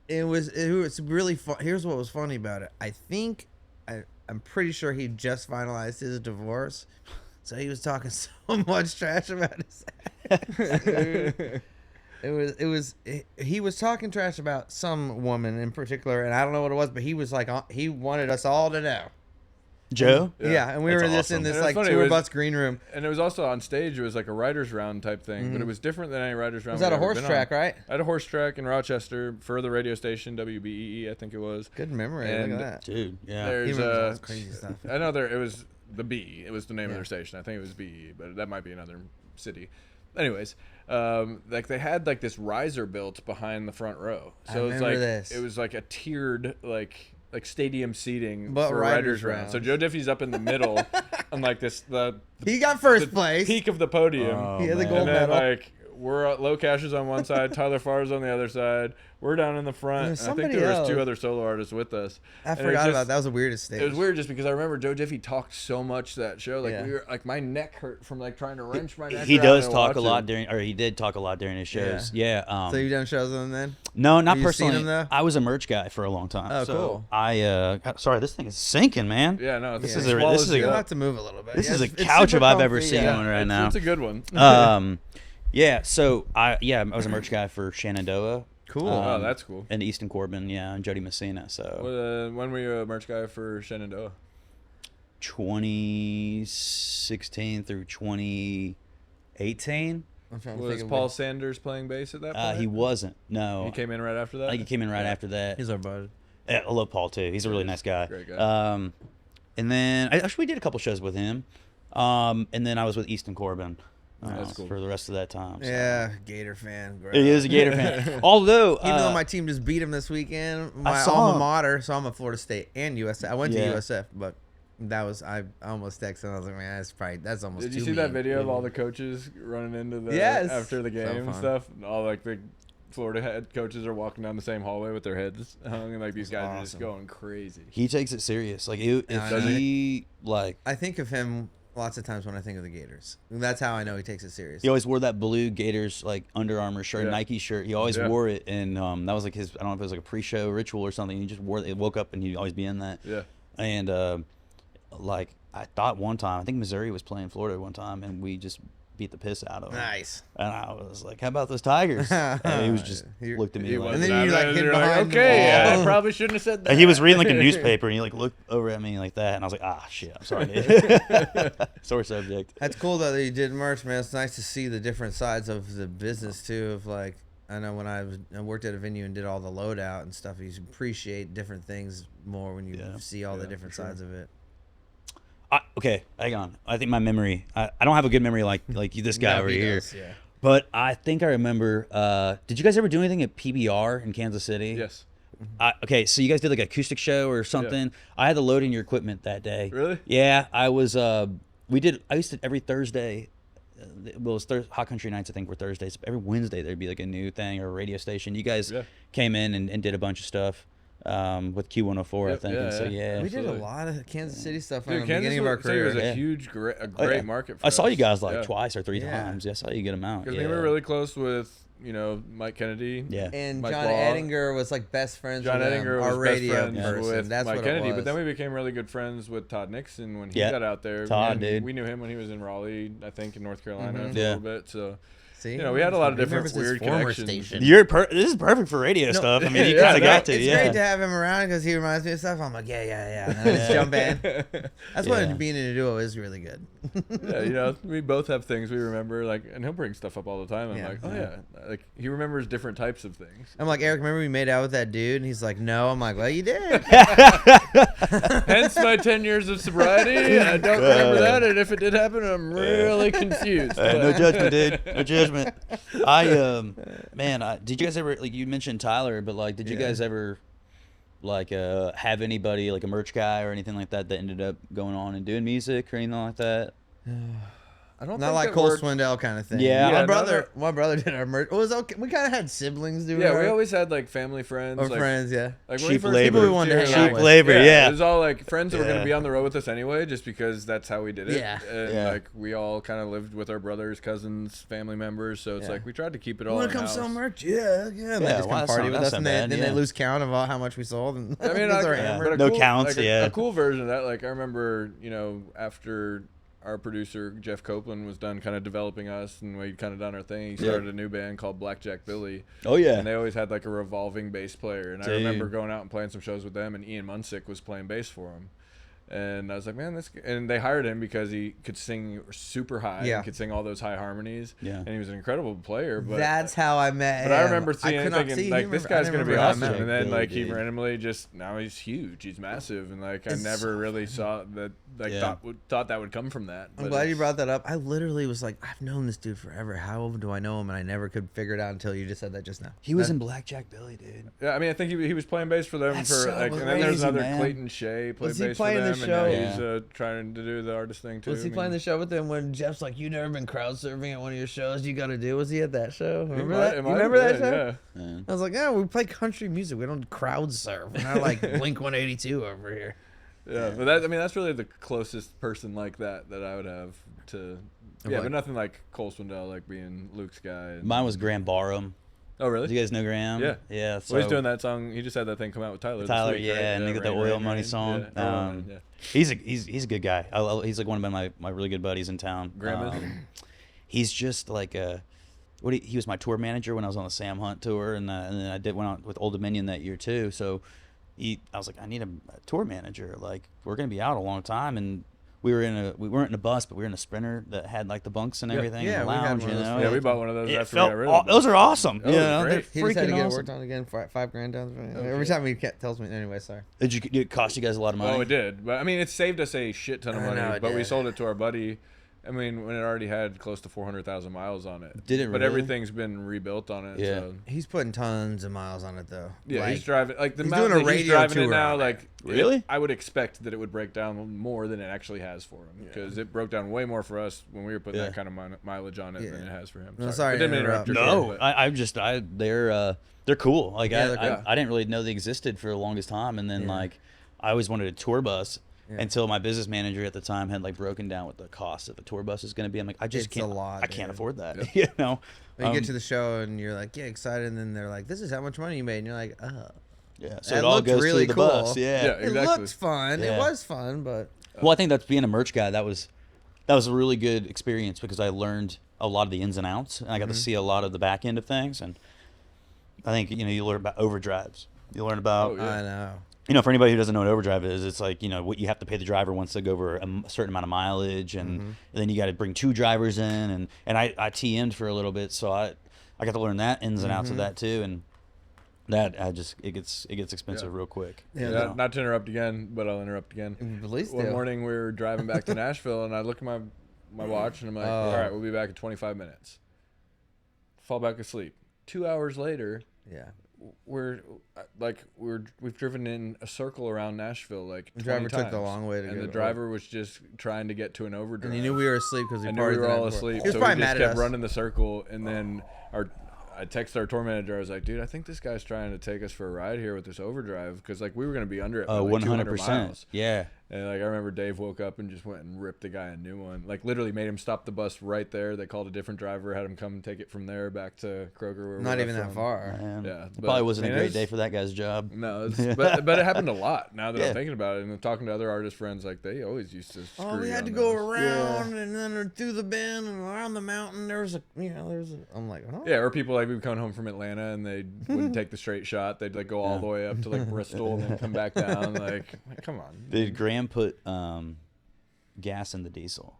It was really fun. Here's what was funny about it. I'm pretty sure he just finalized his divorce, so he was talking so much trash about his ex. He was talking trash about some woman in particular, and I don't know what it was, but he was like, he wanted us all to know. Joe? Yeah, and we That's were just in awesome. this And it was like funny, it tour was- bus green room. And it was also on stage. It was like a writers' round type thing, but it was different than any writers' round. Was that we'd a ever horse been on. track, right? At a horse track in Rochester for the radio station WBEE, I think it was. Good memory. And Look at that. Dude, yeah. He There's remembers all this crazy stuff. I know it was the B. It was the name of Yeah. their station. I think it was BE, but that might be another city. Anyways, like they had like this riser built behind the front row, I so it's remember like this. it was like a tiered like stadium seating But for writers' writers' round. So round. Joe Diffie's up in the middle, on like the He got first the place. peak of the podium. Oh, He had the man. gold And then, medal. like, we're Low Cash is on one side, Tyler Farr's on the other side. We're down in the front. There's And I think somebody there was two else. other solo artists with us. I And it was forgot just- about that. Was the weirdest stage. It was weird just because I remember Joe Diffie talked so much that show. Like Yeah. we were like my neck hurt from like trying to wrench my neck. He around does and talk a watch lot him. during, or he did talk a lot during his shows. Yeah. So you done shows with him then? No, not Have you seen personally. him, though? I was a merch guy for a long time. Oh, so cool. Sorry, this thing is sinking, man. Yeah, no, This it is a- swallows this is a- you You'll up. have to move a little bit. This Yeah, is a it's couch super if I've ever comfy, seen yeah. one right now. It's a good one. Yeah. So I was a merch guy for Shenandoah. Cool. Oh, that's cool. And Easton Corbin, yeah, and Jody Messina. So When were you a merch guy for Shenandoah? 2016 through 2018. I'm trying to Was think of Paul what- Sanders playing bass at that point? He wasn't. No. He came in right after that. I think he came in right after that. He's our bud. Yeah, I love Paul too. He's a really nice guy. Great guy. And then actually we did a couple shows with him. And then I was with Easton Corbin That's cool. for the rest of that time. So. Yeah, Gator fan. Bro. He is a Gator fan. Although Even though my team just beat him this weekend, my saw alma him. mater, so I'm a Florida State and USF. I went Yeah. to USF, but that was I almost texted him. I was like, man, that's almost. Did too you see that mean. video of all the coaches running into the Yes. after the So game and fun. stuff? And all like the Florida head coaches are walking down the same hallway with their heads hung, and like these guys are just awesome. going crazy. he takes it serious. Like Yeah, I if know. he like I think of him lots of times when I think of the Gators. And that's how I know he takes it serious. He always wore that blue Gators like Under Armour shirt, Nike shirt. He always wore it, and that was like his. I don't know if it was like a pre-show ritual or something. He just wore it. Woke up and he'd always be in that. Yeah. And like I thought one time, I think Missouri was playing Florida one time, and we just beat the piss out of him. Nice. And I was like, "How about those Tigers?" And he was just looked at me like, and then you like hid behind okay, I probably shouldn't have said that. He was reading like a newspaper, and he like looked over at me like that, and I was like, "Ah, shit, I'm sorry, dude." Sore subject. That's cool though that you did merch, man. It's nice to see the different sides of the business too. Of like, I know when I worked at a venue and did all the loadout and stuff, you appreciate different things more when you see all the different sides of it. Okay, hang on. I think my memory. I don't have a good memory like this guy over here. Does, yeah. But I think I remember. Did you guys ever do anything at PBR in Kansas City? Yes. Okay, so you guys did like an acoustic show or something. Yeah. I had to load in your equipment that day. Really? Yeah, I was. We did. I used to every Thursday. Well, it was Hot Country Nights, I think, were Thursdays. Every Wednesday there'd be like a new thing or a radio station. You guys came in and did a bunch of stuff. With Q104, I think. And so we did a lot of Kansas City stuff in the Kansas beginning of our career. It was a huge, great market for us. I saw you guys like 2 or 3 Yeah. times. I saw you get them out. Because we were really close with, Mike Kennedy. Yeah. And Mike John Wall. Edinger was like best friends John with Edinger our was radio best friends person. with That's Mike what Kennedy. it was. But then we became really good friends with Todd Nixon when he Yeah. got out there. Todd, dude. We knew him when he was in Raleigh, I think, in North Carolina for a Yeah. little bit. So, See, we had a lot of different remembers his weird former connections. station. This is perfect for radio stuff. I mean, you Yeah, kind of got to. It's Yeah. great to have him around because he reminds me of stuff. I'm like, yeah. And I just jump in. That's why being in a duo is really good. Yeah, we both have things we remember, and he'll bring stuff up all the time. I'm Yeah. like, oh yeah, like he remembers different types of things. I'm like, Eric, remember we made out with that dude? And he's like, no. I'm like, well, you did. Hence my 10 years of sobriety. I don't remember that, and if it did happen, I'm really confused. No judgment, dude. No judgment. Did you guys ever you mentioned Tyler, but did you guys ever have anybody like a merch guy or anything like that ended up going on and doing music or anything like that? I don't Not think like that Cole worked. Swindell kind of thing. Yeah. my brother did our merch. It was okay. We kind of had siblings doing Yeah, our, we always had family friends. or friends. Yeah. Like Cheap when we first labor. moved People we wanted to here, hang out Cheap with. labor, It was all like friends that were going Yeah. to be on the road with us anyway, just because that's how we did it. Yeah. And we all kind of lived with our brothers, cousins, family members. So it's Yeah. we tried to keep it You all want to come in-house. sell merch? Yeah. And they just well, come that's party not- with that's us, not and bad, then yeah. they lose count of how much we sold. And I mean, with our but hammer. a No cool, counts, a cool version of that. I remember, after our producer Jeff Copeland was done kind of developing us, and we'd kind of done our thing. He started a new band called Blackjack Billy. Oh yeah. And they always had a revolving bass player, and I remember going out and playing some shows with them, and Ian Munsick was playing bass for him. And I was like, man, and they hired him because he could sing super high, and could sing all those high harmonies, and he was an incredible player. But that's how I met him. But I remember thinking, this this guy's gonna be awesome, and then Billy, he dude. randomly now he's huge, he's massive, and I It's never so really saw that, thought that would come from that. I'm But glad you it's- brought that up. I literally was like, I've known this dude forever. How do I know him? And I never could figure it out until you just said that just now. He was in Blackjack Billy, dude. Yeah, I mean, I think he was playing bass for them That's for so and then there's crazy, another man. Clayton Shea played Was he bass for playing the them, show? and now he's trying to do the artist thing too. Was he playing the show with them when Jeff's like, "You never been crowd surfing at one of your shows? You got to do." Was he at that show? Remember that? You remember that show? Yeah. I was like, "Yeah, we play country music. We don't crowd surf. We're not like Blink 182 over here." Yeah, but that's really the closest person like that I would have to. Yeah, but nothing like Cole Swindell, being Luke's guy. Mine was Graham Barham. Oh, really? Do you guys know Graham? Yeah. Yeah. So Well, he's doing that song. He just had that thing come out with Tyler. Tyler, this week, yeah, right? and they got the Rain, Oil Rain, Money Rain. song. Yeah. Oil Money, yeah. He's a good guy. He's like one of my really good buddies in town. Graham is? He's just like he was my tour manager when I was on the Sam Hunt tour, and then I went out with Old Dominion that year too. So I was like, I need a tour manager. We're gonna be out a long time, and we weren't in a bus, but we were in a Sprinter that had the bunks and everything in the we had lounge. one of those. Yeah, we bought one of those It after we got rid felt of them. those are awesome. Oh, Yeah, great. they're He just had to freaking get it awesome. worked on again. $5,000 down. Every time he tells me, anyway. Sorry. Did it cost you guys a lot of money? Oh, it did. But I mean, it saved us a shit ton of I money. know it But we did. sold it to our buddy. I mean, when it already had close to 400,000 miles on it. Did it But really? everything's been rebuilt on it. Yeah. So. He's putting tons of miles on it though. Yeah, he's driving the he's amount doing a that he's radio driving it tour now. on it. Really? I would expect that it would break down more than it actually has for him because it broke down way more for us when we were putting that kind of mileage on it than it has for him. No, sorry I didn't to interrupt your No, story, but- they're cool. they're cool. I didn't really know they existed for the longest time, and then I always wanted a tour bus, until my business manager at the time had like broken down what the cost of a tour bus is going to be. I'm like, I just can't. I can't afford that. You know. You get to the show and you're like, excited, and then they're like, this is how much money you made, and you're like, oh. Yeah. So it all goes really through the bus. Yeah. Exactly. It looked fun. Yeah. It was fun, but. Well, I think that's being a merch guy. That was a really good experience because I learned a lot of the ins and outs, and I got to see a lot of the back end of things. And I think you learn about overdrives. You learn about. I know. For anybody who doesn't know what overdrive is, it's like what you have to pay the driver once they go over a certain amount of mileage, and then you got to bring 2 drivers in, and I TM'd for a little bit, so I got to learn that ins and outs of that too, and that it gets expensive real quick. Yeah. Not to interrupt again, but I'll interrupt again. Please One morning we were driving back to Nashville, and I look at my watch, and I'm like, all right, we'll be back in 25 minutes. Fall back asleep. 2 hours later. Yeah. We've driven in a circle around Nashville like the driver 20 times, took the long way to and the driver was just trying to get to an overdrive. And he knew we were asleep because we were all asleep. He was so probably we just mad at kept us. running the circle, and then I texted our tour manager. I was like, dude, I think this guy's trying to take us for a ride here with this overdrive because we were going to be under it by 200 miles. Yeah. And I remember Dave woke up and just went and ripped the guy a new one. Literally made him stop the bus right there. They called a different driver, had him come and take it from there back to Kroger. Not even that far. Yeah, it probably wasn't a great day for that guy's job. No, but it happened a lot. Now that I'm thinking about it, and talking to other artist friends, they always used to. We had to go around and then through the bend and around the mountain. I'm like, oh. Yeah, or people we'd be coming home from Atlanta and they wouldn't take the straight shot. They'd go all the way up to Bristol and then come back down. Come on. Dude, Graham put gas in the diesel.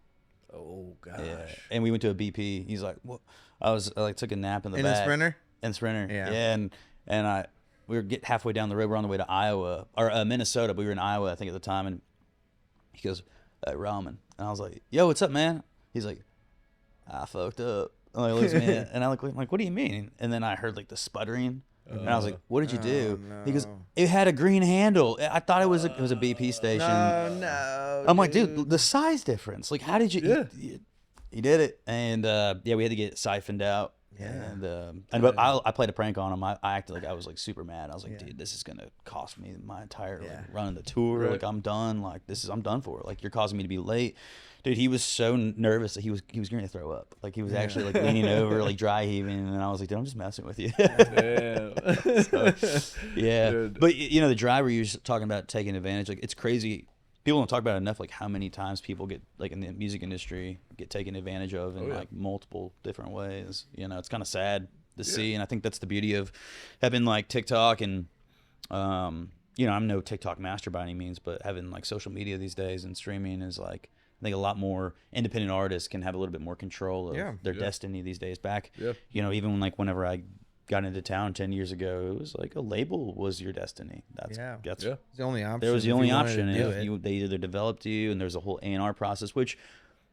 Oh gosh. Yeah. And we went to a BP. He's like, "What?" I was took a nap in the back. In the Sprinter. In Sprinter. Yeah. And we were getting halfway down the road. We're on the way to Iowa or Minnesota. But we were in Iowa, I think, at the time. And he goes, ramen. And I was like, "Yo, what's up, man?" He's like, "I fucked up." And he looks at me, and I'm like, "What do you mean?" And then I heard the sputtering. And I was like, "What did you do?" No. He goes, "It had a green handle. I thought it was a BP station." No. I'm like, dude, the size difference. How did you? Yeah. He did it, and we had to get it siphoned out. Yeah. But I played a prank on him. I acted like I was super mad. I was like, dude, this is gonna cost me my entire run of the tour. Right. I'm done. I'm done for. You're causing me to be late. Dude, he was so nervous that he was going to throw up. He was actually leaning over, dry heaving, and I was like, dude, I'm just messing with you. Damn. Yeah. Dude. But the driver you're talking about taking advantage, it's crazy. People don't talk about it enough, how many times people get in the music industry get taken advantage of in multiple different ways. It's kind of sad to see, and I think that's the beauty of having TikTok and I'm no TikTok master by any means, but having social media these days and streaming is I think a lot more independent artists can have a little bit more control of their destiny these days. Back, even whenever I got into town 10 years ago, it was a label was your destiny. That's the only option. There was the only option. They either developed you, and there's a whole A&R process, which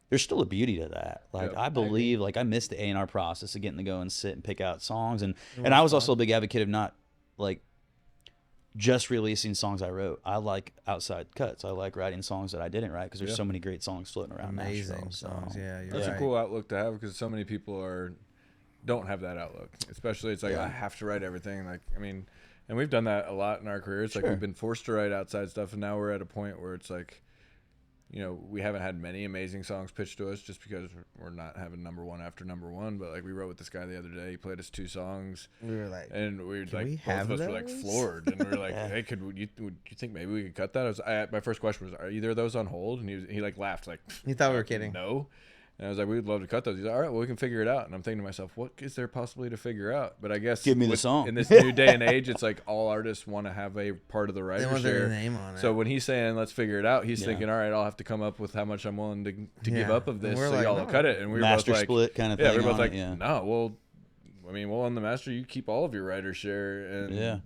there's still a beauty to that. I believe, I missed the A&R process of getting to go and sit and pick out songs, and I was also a big advocate of not just releasing songs I wrote. I like outside cuts. I like writing songs that I didn't write because there's so many great songs floating around. Amazing Nashville, songs. So. Yeah, that's a cool outlook to have because so many people don't have that outlook. Especially it's I have to write everything. And we've done that a lot in our careers. We've been forced to write outside stuff, and now we're at a point where it's we haven't had many amazing songs pitched to us just because we're not having number one after number one. But we wrote with this guy the other day. He played us 2 songs. We were like, and we were we both of us were floored, and we were like, hey, would you think maybe we could cut that? My first question was, are either of those on hold? And he laughed he thought we were kidding. No. And I was like, we'd love to cut those. He's like, all right, well, we can figure it out. And I'm thinking to myself, what is there possibly to figure out? But I guess give me the song. In this new day and age, it's all artists want to have a part of the writer they want share. their name on it. So when he's saying, let's figure it out, he's thinking, all right, I'll have to come up with how much I'm willing to give up of this, so y'all will cut it. And we were master both split kind of thing. Yeah, we were both no, well, we'll on the master, you keep all of your writer share, and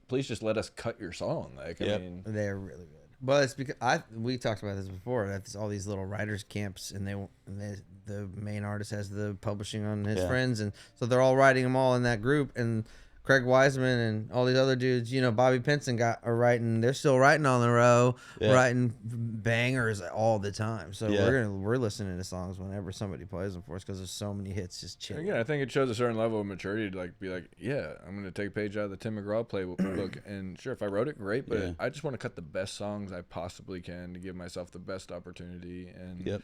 please just let us cut your song. They're really good. But it's because we talked about this before. That's all these little writers camps, and the main artist has the publishing on his friends, and so they're all writing them all in that group. And Craig Wiseman and all these other dudes, you know, Bobby Pinson are writing. They're still writing on the row, writing bangers all the time. So we're listening to songs whenever somebody plays them for us because there's so many hits just chilling. Again, I think it shows a certain level of maturity to like be like, yeah, I'm gonna take a page out of the Tim McGraw playbook, and sure, if I wrote it, great, but I just want to cut the best songs I possibly can to give myself the best opportunity. And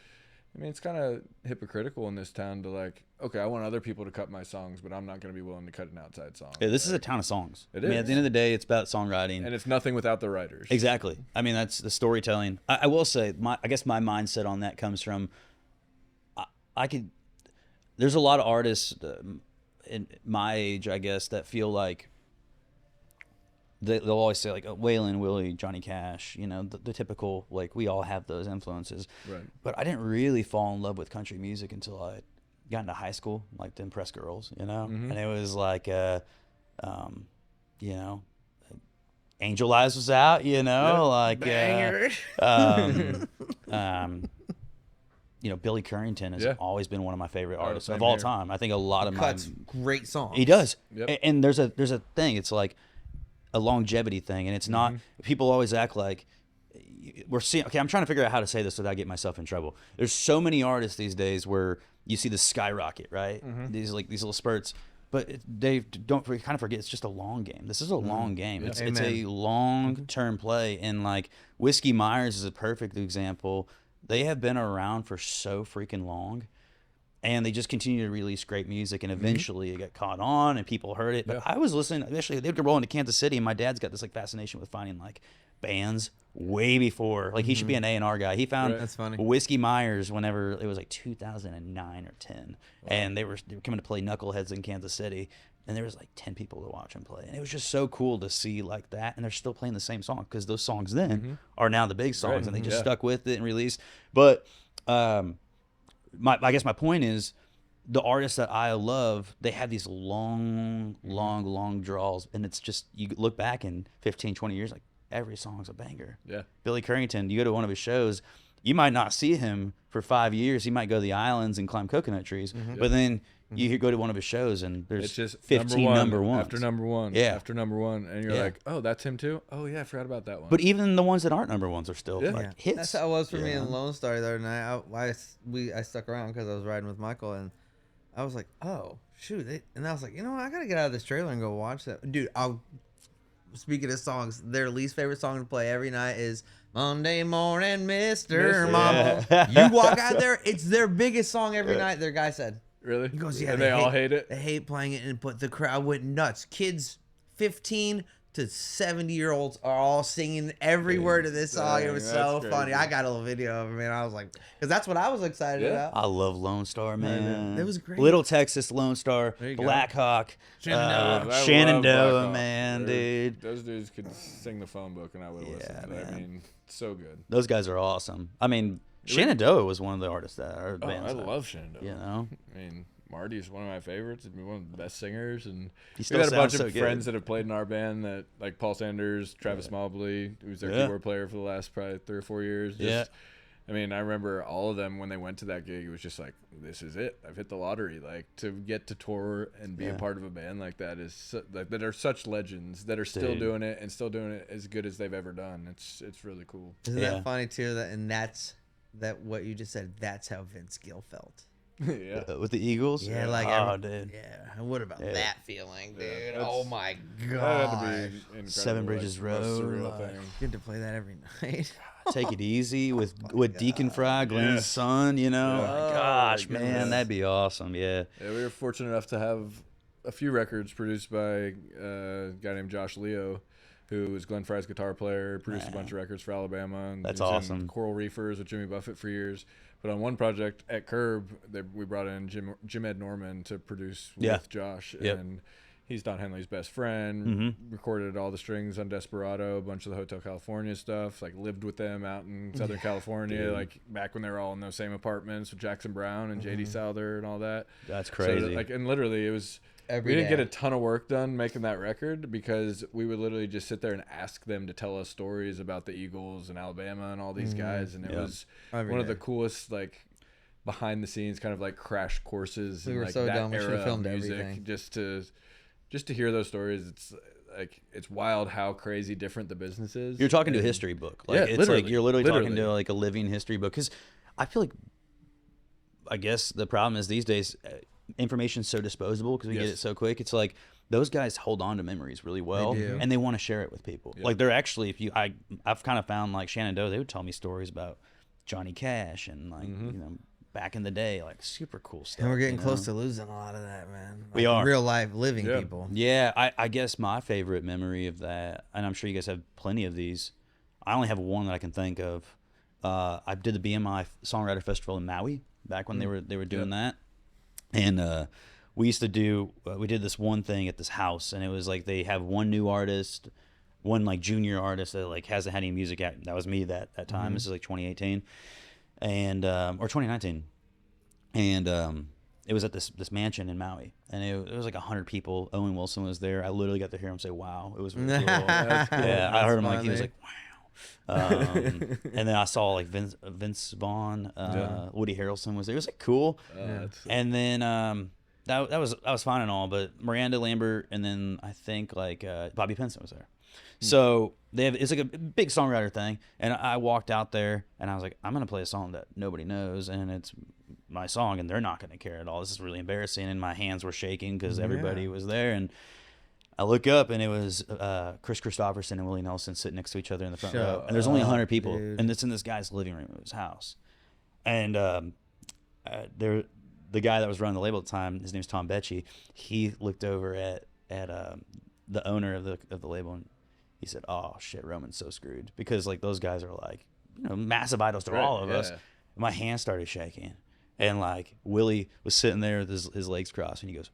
I mean, it's kind of hypocritical in this town to like, okay, I want other people to cut my songs, but I'm not going to be willing to cut an outside song. Yeah, this is a town of songs. It is. I mean, at the end of the day, it's about songwriting. And it's nothing without the writers. Exactly. I mean, that's the storytelling. I will say, I guess my mindset on that comes from, there's a lot of artists in my age, I guess, that feel like, they'll always say like Waylon, Willie, Johnny Cash, you know, the typical, like we all have those influences. Right. But I didn't really fall in love with country music until I got into high school, like to impress girls, you know? And it was like, you know, Angel Eyes was out, you know, like, you know, Billy Currington has always been one of my favorite artists of all time. I think a lot of cuts great songs. He does. And there's a thing. It's like a longevity thing, and it's not. People always act like we're seeing. Okay, I'm trying to figure out how to say this without getting myself in trouble. There's so many artists these days where you see the skyrocket, right? These little spurts, but they don't kind of forget it's just a long game. This is a long game. It's a long-term play, and like Whiskey Myers is a perfect example. They have been around for so freaking long, and they just continue to release great music, and eventually it got caught on and people heard it. But I was listening, initially they would roll into Kansas City, and my dad's got this like fascination with finding like bands way before, like he should be an A&R guy. He found That's funny. Whiskey Myers whenever it was like 2009 or 10, and they were coming to play Knuckleheads in Kansas City, and there was like 10 people to watch him play, and it was just so cool to see like that. And they're still playing the same song because those songs then are now the big songs, and they just stuck with it and released. But I guess my point is, the artists that I love, they have these long draws, and it's just, you look back in 15, 20 years, like every song's a banger. Yeah. Billy Currington, you go to one of his shows, you might not see him for 5 years. He might go to the islands and climb coconut trees, but then you go to one of his shows and there's it's just 15 number ones. After number one. Yeah. After number one. And you're like, oh, that's him too? Oh, yeah, I forgot about that one. But even the ones that aren't number ones are still like hits. That's how it was for me in Lone Star the other night. I stuck around because I was riding with Michael, and I was like, oh, shoot. And I was like, you know what? I got to get out of this trailer and go watch that. Dude, speaking of songs, their least favorite song to play every night is Monday Morning, Mr. Mama. You walk out there, it's their biggest song every night, their guy said. Really? He goes, yeah. And they all hate it? They hate playing it, but the crowd went nuts. Kids 15 to 70-year-olds are all singing every word of this song. It was so funny. I got a little video of it, man. I was like, because that's what I was excited about. I love Lone Star, man. It was great. Little Texas, Lone Star, Black Hawk, Shenandoah, man, dude. Those dudes could sing the phone book, and I would have listened. Man. I mean, so good. Those guys are awesome. I mean, Shenandoah was one of the artists that are bands. I love Shenandoah. You know? I mean, Marty's one of my favorites. He's one of the best singers, and he still got a bunch of so friends that have played in our band, that like Paul Sanders, Travis Mobley, who was their keyboard player for the last probably 3 or 4 years. I mean, I remember all of them when they went to that gig. It was just like, this is it. I've hit the lottery. Like, to get to tour and be a part of a band like that is like, that are such legends that are still doing it and still doing it as good as they've ever done. It's really cool. Isn't that funny too? That's what you just said. That's how Vince Gill felt. With the Eagles. Yeah, like dude. Yeah, what about that feeling, dude? Oh my god, god. That had to be Seven Bridges Road. Good to play that every night. Take It Easy with Deacon Fry, Glenn's son. You know, gosh, man, that'd be awesome. Yeah, we were fortunate enough to have a few records produced by a guy named Josh Leo, who was Glenn Fry's guitar player, produced a bunch of records for Alabama. And that's awesome. In Coral Reefers with Jimmy Buffett for years. But on one project at Curb, we brought in Jim Ed Norman to produce with Josh. And he's Don Henley's best friend, recorded all the strings on Desperado, a bunch of the Hotel California stuff, like lived with them out in Southern California, like back when they were all in those same apartments with Jackson Brown and J.D. Souther and all that. That's crazy. So, and literally it was... we didn't get a ton of work done making that record because we would literally just sit there and ask them to tell us stories about the Eagles and Alabama and all these guys. And it was one of the coolest, like, behind the scenes kind of like crash courses. We and were like so that dumb. We should era have filmed of music, everything. just to just to hear those stories, it's like it's wild how crazy different the business is. You're talking to a history book. Like, it's like you're literally talking to like a living history book. Because I feel like, I guess the problem is these days, information's so disposable because we get it so quick. It's like those guys hold on to memories really well, and they want to share it with people. Like they're actually, I've kind of found like Shenandoah, they would tell me stories about Johnny Cash and like back in the day, like super cool stuff. And we're getting close to losing a lot of that, man. Like, we are real life living people. Yeah, I guess my favorite memory of that, and I'm sure you guys have plenty of these. I only have one that I can think of. I did the BMI Songwriter Festival in Maui back when they were doing that, and we used to do we did this one thing at this house, and it was like they have one new artist, one like junior artist that like hasn't had any music out. That was me that time. This is like 2018. And or 2019, and it was at this mansion in Maui, and it was like 100 people. Owen Wilson was there. I literally got to hear him say "wow." It was really cool. Yeah, I heard him like he was like "wow," and then I saw like Vince Vaughn, Woody Harrelson was there. It was like cool. And then that was fine and all, but Miranda Lambert, and then I think like Bobby Pinson was there. So it's like a big songwriter thing, and I walked out there and I was like, I'm gonna play a song that nobody knows, and it's my song, and they're not gonna care at all. This is really embarrassing, and my hands were shaking because everybody was there, and I look up and it was Chris Christopherson and Willie Nelson sitting next to each other in the front row, and there's only 100 people, and it's in this guy's living room of his house, and the guy that was running the label at the time, his name's Tom Becci. He looked over at the owner of the label, and he said, "Oh shit, Roman's so screwed," because like those guys are like, massive idols to all of us. My hand started shaking, and like Willie was sitting there with his legs crossed, and he goes,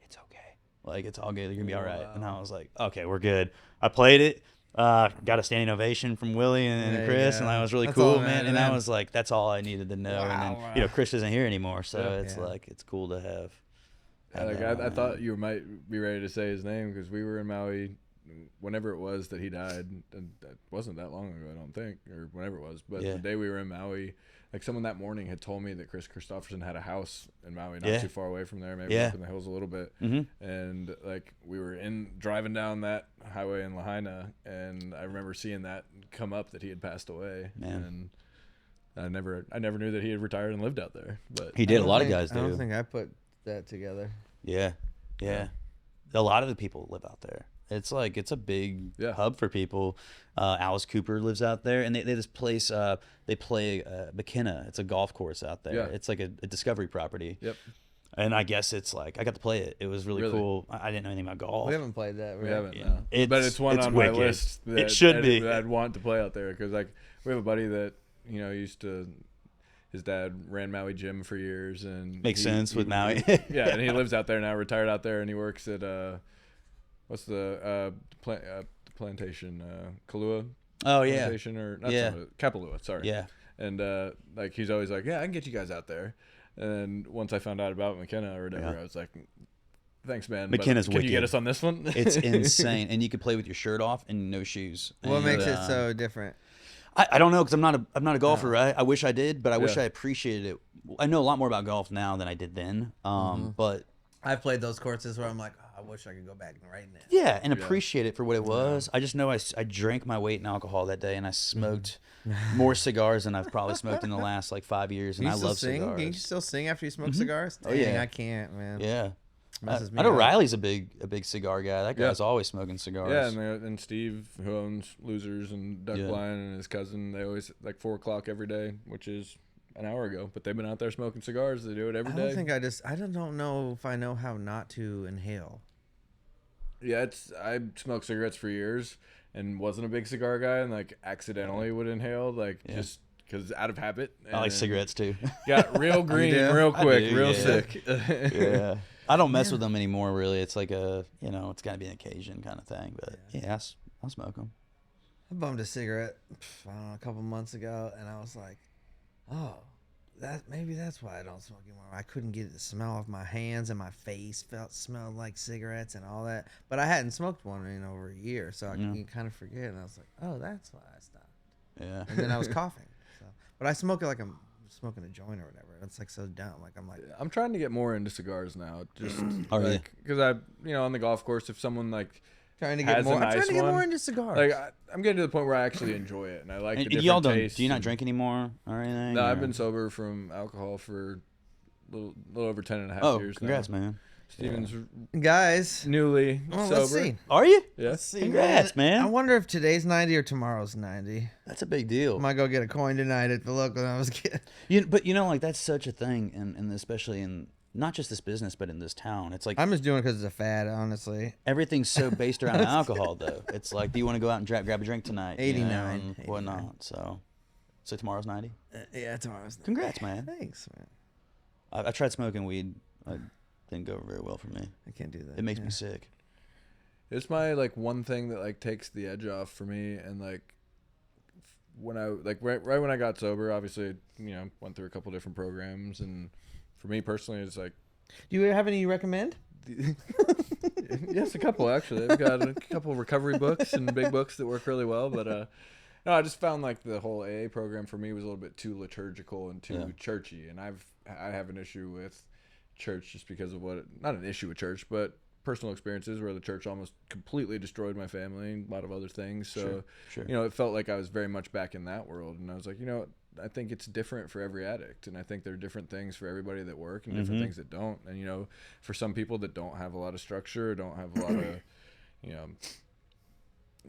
"It's okay, like it's all good, you're gonna be all right." And I was like, "Okay, we're good." I played it, got a standing ovation from Willie and Chris, and that was really cool, man. And I was like, that's all I needed to know. And then Chris isn't here anymore, so it's like it's cool to have. I thought you might be ready to say his name because we were in Maui whenever it was that he died, and that wasn't that long ago, I don't think, or whenever it was. But the day we were in Maui, like someone that morning had told me that Chris Christopherson had a house in Maui, not too far away from there, maybe up in the hills a little bit. And like we were driving down that highway in Lahaina, and I remember seeing that come up that he had passed away. And I never knew that he had retired and lived out there. But he did. A lot of guys do. I don't think I put that together. Yeah. A lot of the people live out there. It's like it's a big hub for people. Alice Cooper lives out there, and they this place they play McKenna. It's a golf course out there. It's like a discovery property. And I guess it's like I got to play it. It was really cool. I didn't know anything about golf. We haven't played that. Right? We haven't. No. But it's one on my list. That it should be. That I'd want to play out there because like we have a buddy that used to. His dad ran Maui Gym for years, and makes sense with Maui. And he lives out there now, retired out there, and he works at what's the plantation? Kalua. Oh yeah. Plantation or not? Kapalua. Sorry. Yeah. And like he's always like, yeah, I can get you guys out there. And once I found out about McKenna or whatever, I was like, thanks, man. McKenna's wicked. Can you get us on this one? It's insane, and you could play with your shirt off and no shoes. What makes it so different? I don't know because I'm not a golfer, right? I wish I did, but I wish I appreciated it. I know a lot more about golf now than I did then. But I've played those courses where I'm like, I wish I could go back right now. Yeah, and appreciate it for what it was. I just know I drank my weight in alcohol that day, and I smoked more cigars than I've probably smoked in the last like 5 years. And I love cigars. Can you still sing after you smoke cigars? Oh yeah, I can't, man. Yeah. I know Riley's a big cigar guy. That guy's always smoking cigars. Yeah, and Steve, who owns Losers and Duck Blind, and his cousin, they always like 4 o'clock every day, which is an hour ago. But they've been out there smoking cigars. They do it every day. I don't know if I know how not to inhale. Yeah, I smoked cigarettes for years and wasn't a big cigar guy, and like accidentally would inhale, like just because out of habit. I like cigarettes too. Got real green, real quick, real sick. Yeah. I don't mess with them anymore, really. It's like it's got to be an occasion kind of thing. But I'll smoke them. I bummed a cigarette, I don't know, a couple months ago, and I was like, oh, maybe that's why I don't smoke anymore. I couldn't get the smell off my hands, and my face smelled like cigarettes and all that. But I hadn't smoked one in over a year, so you kind of forget. And I was like, oh, that's why I stopped. Yeah. And then I was coughing. But I smoke like a smoking a joint or whatever. That's like so dumb. Like I'm trying to get more into cigars now. Just really? Because on the golf course, if someone like trying to get more. I'm trying to get more into cigars. Like I'm getting to the point where I actually enjoy it, and I like the different y'all tastes. Do you not drink anymore or anything? No, I've been sober from alcohol for a little over 10 and a half years. Congrats, now. man. Steven's guys newly sober. Let's see. Are you? Yeah. Let's see, Congrats, man. I wonder if today's 90 or tomorrow's 90. That's a big deal. I might go get a coin tonight at the local. I was kidding. But like that's such a thing, and especially in not just this business, but in this town. It's like I'm just doing it because it's a fad, honestly. Everything's so based around alcohol, though. It's like, do you want to go out and grab a drink tonight? 89. And whatnot. So tomorrow's 90? Yeah, tomorrow's 90. Congrats, man. Thanks, man. I tried smoking weed. It didn't go very well for me. I can't do that. It makes me sick. It's my like one thing that like takes the edge off for me, and like when I like right when I got sober, obviously went through a couple different programs, and for me personally, it's like. Do you have any you recommend? Yes, a couple actually. I've got a couple recovery books and big books that work really well, but no, I just found like the whole AA program for me was a little bit too liturgical and too churchy, and I have an issue with church just because of not an issue with church, but personal experiences where the church almost completely destroyed my family and a lot of other things. So, sure. It felt like I was very much back in that world, and I was like, I think it's different for every addict, and I think there are different things for everybody that work and different things that don't. And for some people that don't have a lot of structure, don't have a lot of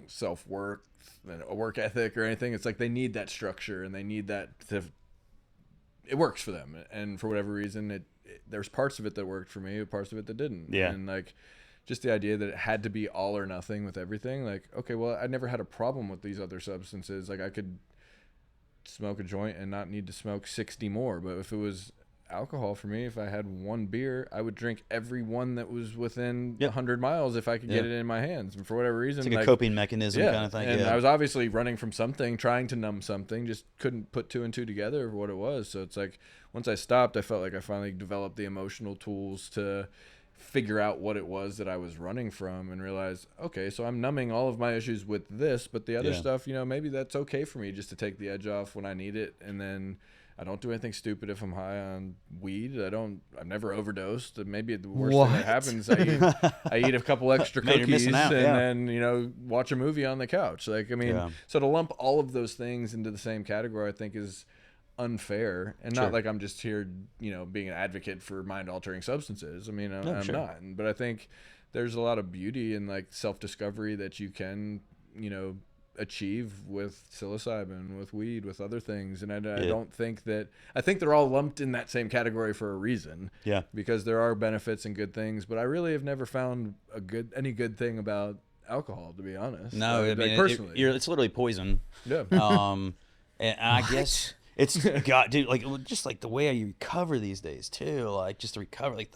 self-work, a work ethic or anything, it's like they need that structure and they need that it works for them. And for whatever reason, there's parts of it that worked for me, parts of it that didn't. Yeah. And like just the idea that it had to be all or nothing with everything, like, okay, well, I never had a problem with these other substances. Like I could smoke a joint and not need to smoke 60 more, but if it was alcohol for me, if I had one beer, I would drink every one that was within 100 miles if I could get it in my hands. And for whatever reason, it's like a coping mechanism kind of thing. And I was obviously running from something, trying to numb something, just couldn't put two and two together of what it was. So it's like once I stopped, I felt like I finally developed the emotional tools to figure out what it was that I was running from and realize, okay, so I'm numbing all of my issues with this, but the other stuff, maybe that's okay for me just to take the edge off when I need it. And then I don't do anything stupid if I'm high on weed. I've never overdosed. Maybe the worst thing that happens, I eat a couple extra cookies and then, watch a movie on the couch. Like, I mean, so to lump all of those things into the same category, I think is unfair, and not like I'm just here, being an advocate for mind-altering substances. I mean, I'm not, but I think there's a lot of beauty in like self-discovery that you can, achieve with psilocybin, with weed, with other things. And I don't think I think they're all lumped in that same category for a reason. Yeah, because there are benefits and good things, but I really have never found any good thing about alcohol, to be honest. No, I mean, personally, it's literally poison. Yeah. And I guess. It's God, dude. Like just like the way you recover these days too. Like just to recover, like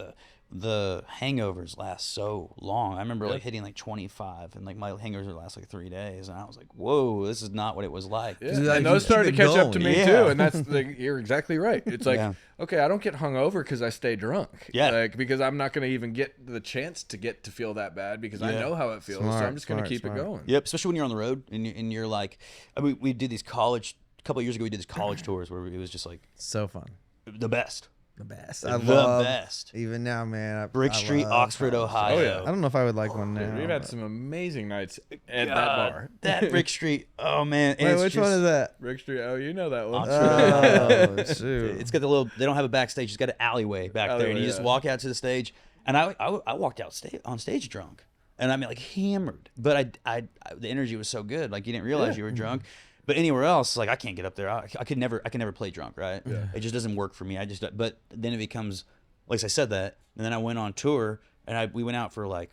the hangovers last so long. I remember like hitting like 25, and like my hangovers would last like 3 days, and I was like, "Whoa, this is not what it was like." Yeah. And those started to catch up to me too, and that's like, you're exactly right. It's like, okay, I don't get hungover because I stay drunk. Yeah, like because I'm not going to even get the chance to feel that bad because I know how it feels, so I'm just going to keep it going. Yep, especially when you're on the road and you're like, I mean, we did these college. A couple of years ago, we did these college tours where it was just like so fun, the best. The best. I love the best. Even now, man. Brick Street, Oxford, Ohio. Oh, yeah. I don't know if I would like one now. We've had some amazing nights at that bar. That Brick Street. Oh man. Wait, which one is that? Brick Street. Oh, you know that one. Oh, shoot. It's got the little. They don't have a backstage. It's got an alleyway back there, and you just walk out to the stage. And I walked out on stage drunk, and I mean like hammered. But the energy was so good. Like you didn't realize you were drunk. But anywhere else, like I can't get up there. I could never play drunk, right? Yeah. It just doesn't work for me. But then it becomes, like I said that, and then I went on tour, and we went out for like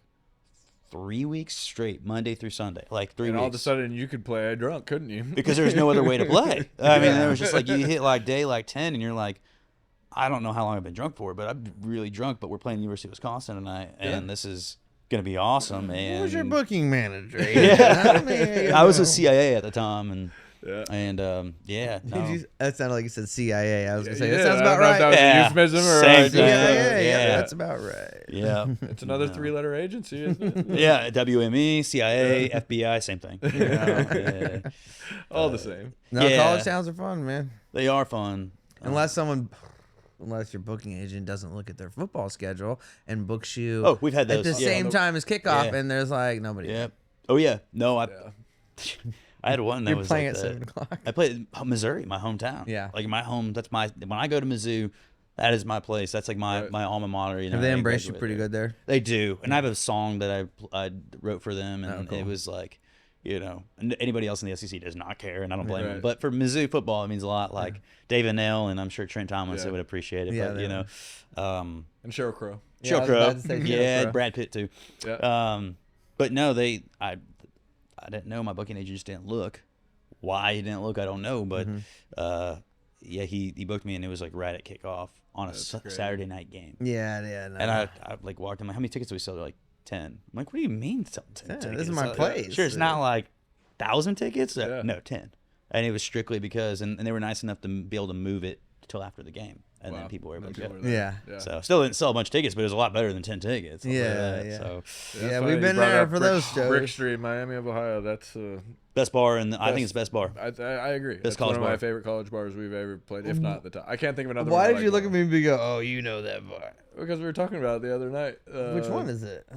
3 weeks straight, Monday through Sunday, like 3 weeks. And all of a sudden, you could play drunk, couldn't you? Because there was no other way to play. I mean, it was just like you hit like day like 10, and you're like, I don't know how long I've been drunk for, but I'm really drunk. But we're playing University of Wisconsin tonight, and this is gonna be awesome. And who was your booking manager? I was with CIA at the time, and no. That sounded like you said CIA. I was gonna say that sounds about right. That was a euphemism or same thing. Yeah, that's about right. Yeah, it's another 3-letter agency, isn't it? Yeah, WME, CIA, FBI, same thing. All the same. No, college towns are fun, man. They are fun. unless your booking agent doesn't look at their football schedule and books you. Oh, we've had those at the same time as kickoff, and there's like nobody. Yeah. Oh yeah. No, I had one that You're was playing like at 7 o'clock. I played Missouri, my hometown. Yeah. Like my home. That's my when I go to Mizzou, that is my place. That's like my alma mater. You know, Have they embraced you pretty good there? They do, and I have a song that I wrote for them, and it was like, you know, anybody else in the SEC does not care, and I don't blame them. But for Mizzou football, it means a lot. Like David Nell, and I'm sure Trent Tomlinson would appreciate it. Yeah, but you know, and Sheryl Crow. Sheryl Crow, Brad Pitt too. Yeah. But no, I didn't know. My booking agent just didn't look. Why he didn't look, I don't know. But yeah, he booked me, and it was like right at kickoff on a Saturday night game. Yeah. No. And I like walked in, like, how many tickets do we sell? They're like 10. I'm like, what do you mean 10 tickets? This is my place. Sure, it's not like 1,000 tickets. No, 10. And it was strictly because, and they were nice enough to be able to move it till after the game, and then people were able to go. Yeah. So still didn't sell a bunch of tickets, but it was a lot better than 10 tickets. Yeah. So we've been there for those shows. Brick Street, Miami of Ohio. That's best bar, and I think it's best bar. I agree. Best That's college one of my bar. favorite college bars we've ever played, if not the top. I can't think of another. Why one did you look at me and go, "Oh, you know that bar"? Because we were talking about it the other night. Which one is it?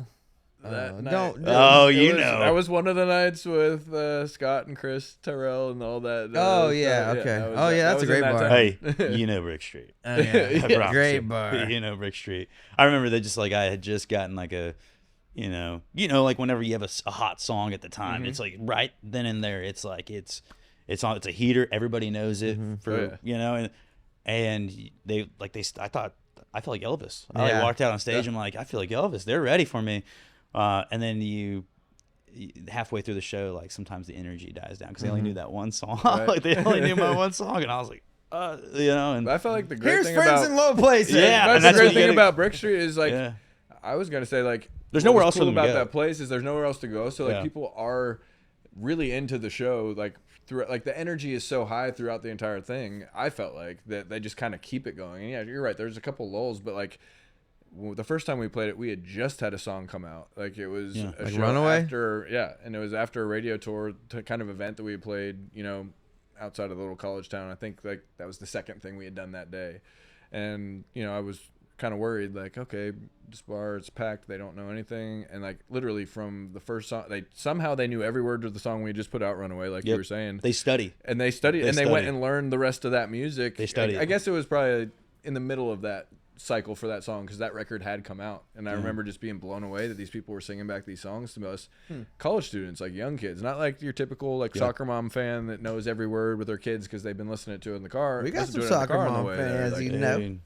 That night. Don't. Oh, It you was- know. That was one of the nights with Scott and Chris Terrell and all that. Oh, yeah, okay. that was- Oh, yeah, that that's a was in great that bar. time. Hey, you know Brick Street. Oh, yeah. I promise Great you. bar. You know Brick Street. I remember they just like I had just gotten like a, you know, like whenever you have a hot song at the time, it's like right then and there. It's like it's a heater. Everybody knows it for you know, and they I felt like Elvis. I like walked out on stage. I'm like, I feel like Elvis. They're ready for me. And then you halfway through the show, like sometimes the energy dies down because they only knew that one song. Like they only knew my one song, and I was like, you know. And But I felt like the great Here's thing friends about in low places. Yeah, that's and the that's great what you thing gotta- about Brick Street is like I was gonna say like There's what nowhere was else for cool them to about go. that place is there's nowhere else to go. So like people are really into the show like through like the energy is so high throughout the entire thing. I felt like that they just kind of keep it going. And yeah, you're right. There's a couple lulls, but like the first time we played it, we had just had a song come out. Like it was a Like show Runaway? and it was after a radio tour kind of event that we had played, you know, outside of the little college town. I think like that was the second thing we had done that day. And, you know, I was kind of worried like, okay, this bar, it's packed. They don't know anything. And like literally from the first song, they knew every word of the song we had just put out, Runaway, like you were saying. They study. And they studied and they went and learned the rest of that music. They studied. I guess it was probably in the middle of that cycle for that song because that record had come out, and I remember just being blown away that these people were singing back these songs to us college students, like young kids, not like your typical like soccer mom fan that knows every word with their kids because they've been listening to it in the car. We got Listen some to it in the soccer car on the mom way there, fans, like, you know. Dude.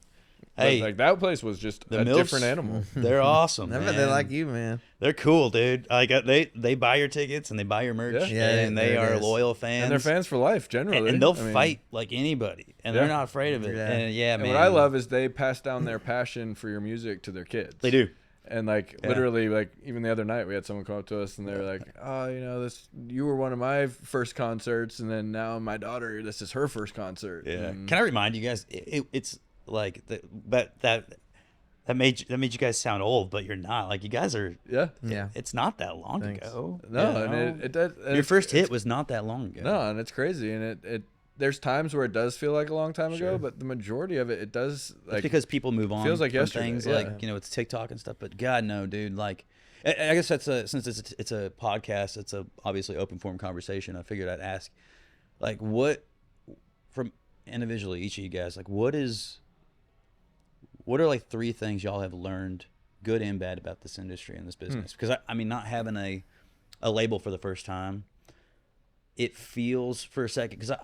but, Hey, like that place was just a Milfs, different animal. They're awesome. I man. bet they like you, man. They're cool, dude. Like they buy your tickets and they buy your merch. Yeah. And they there it are is. loyal fans. And they're fans for life generally, and they'll I mean, fight like anybody, and they're not afraid of it. Yeah. And And man, what I love is they pass down their passion for your music to their kids. they do. And like literally, like even the other night, we had someone come up to us and they're like, "Oh, you know, you were one of my first concerts, and then now my daughter, this is her first concert." Yeah. And Can I remind you guys? It's like that made you guys sound old, but you're not. Like you guys are. yeah, It's not that long Thanks. ago. no, you know? and it does. Your first hit was not that long ago. No, and it's crazy, and it there's times where it does feel like a long time ago, but the majority of it does like It's because people move on. feels like from yesterday, things yeah. like it's TikTok and stuff. But God, no, dude. Like, I guess since it's a podcast, it's a obviously open form conversation. I figured I'd ask, like, what from individually each of you guys, like, what are like 3 things y'all have learned, good and bad, about this industry and this business? Because I mean, not having a label for the first time, it feels for a second, because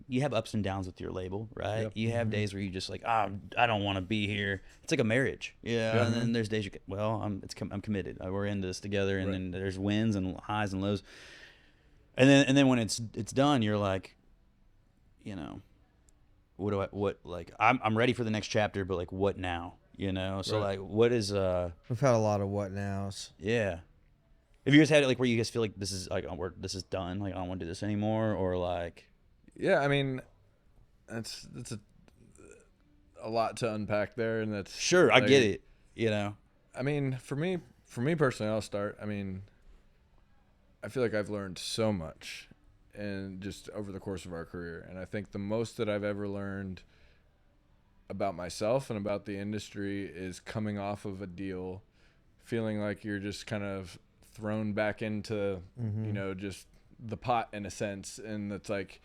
you have ups and downs with your label, right? Yep. You have days where you just like, I don't want to be here. It's like a marriage, and then there's days I'm committed. We're in this together, and then there's wins and highs and lows, and then when it's done, you're like, I'm ready for the next chapter, but like, what now? So like, what is We've had a lot of what nows. yeah. Have you guys had it like where you guys feel like this is like this is done, like I don't want to do this anymore, or like? Yeah, I mean, that's a lot to unpack there, and that's Sure, I like, get it. I mean, for me personally, I'll start. I mean, I feel like I've learned so much, and just over the course of our career, and I think the most that I've ever learned about myself and about the industry is coming off of a deal, feeling like you're just kind of thrown back into, you know, just the pot in a sense. And it's like,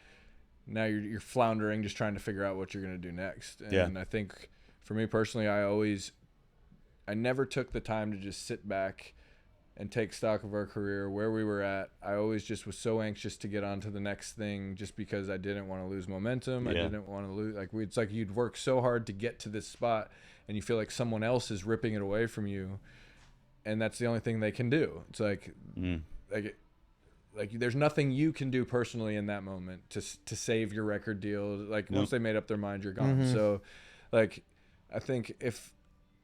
now you're floundering, just trying to figure out what you're going to do next. And I think for me personally, I never took the time to just sit back and take stock of our career, where we were at. I always just was so anxious to get on to the next thing, just because I didn't want to lose momentum. I didn't want to lose, it's like you'd work so hard to get to this spot and you feel like someone else is ripping it away from you. And that's the only thing they can do. It's like, like there's nothing you can do personally in that moment to save your record deal. Like once they made up their mind, you're gone. So like, I think if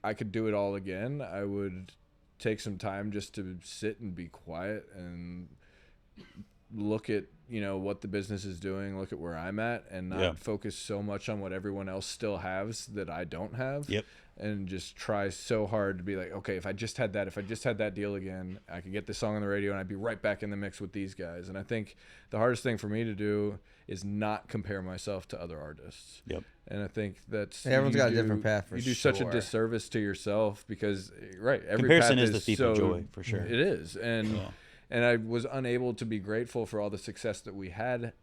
I could do it all again, I would take some time just to sit and be quiet and look at, you know, what the business is doing, look at where I'm at, and not focus so much on what everyone else still has that I don't have. And just try so hard to be like, okay, if I just had that deal again, I could get this song on the radio and I'd be right back in the mix with these guys. And I think the hardest thing for me to do is not compare myself to other artists. And I think that's everyone's got a different path. You do such a disservice to yourself because every comparison path is the thief of joy, for sure. It is, and I was unable to be grateful for all the success that we had.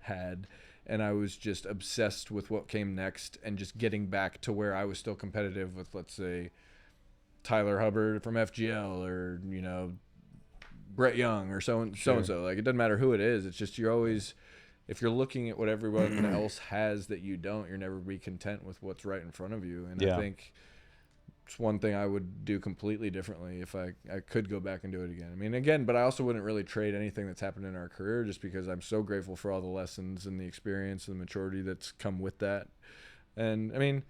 And I was just obsessed with what came next and just getting back to where I was still competitive with, let's say, Tyler Hubbard from FGL, or, you know, Brett Young, or so and so. Like, it doesn't matter who it is. It's just, you're always, if you're looking at what everyone else has that you don't, you're never be content with what's right in front of you. And I think it's one thing I would do completely differently if I could go back and do it again. I mean, again, but I also wouldn't really trade anything that's happened in our career, just because I'm so grateful for all the lessons and the experience and the maturity that's come with that. And I mean,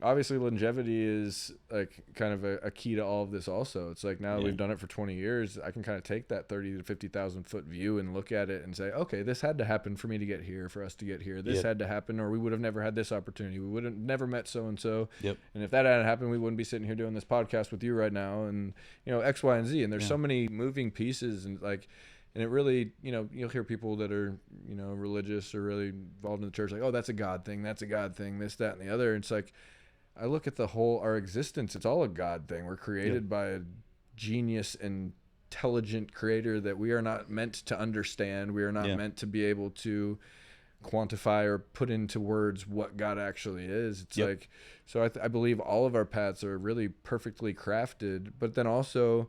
obviously longevity is like kind of a key to all of this also. It's like, now that we've done it for 20 years, I can kind of take that 30 to 50,000 foot view and look at it and say, okay, this had to happen for me to get here, for us to get here. This had to happen, or we would have never had this opportunity. We would have never met so-and-so. And if that hadn't happened, we wouldn't be sitting here doing this podcast with you right now. And, you know, X, Y, and Z. And there's so many moving pieces, and like, and it really, you know, you'll hear people that are, you know, religious or really involved in the church, like, oh, that's a God thing, this, that, and the other. And it's like, I look at our existence, it's all a God thing. We're created by a genius, intelligent creator that we are not meant to understand. We are not meant to be able to quantify or put into words what God actually is. It's like, so I believe all of our paths are really perfectly crafted, but then also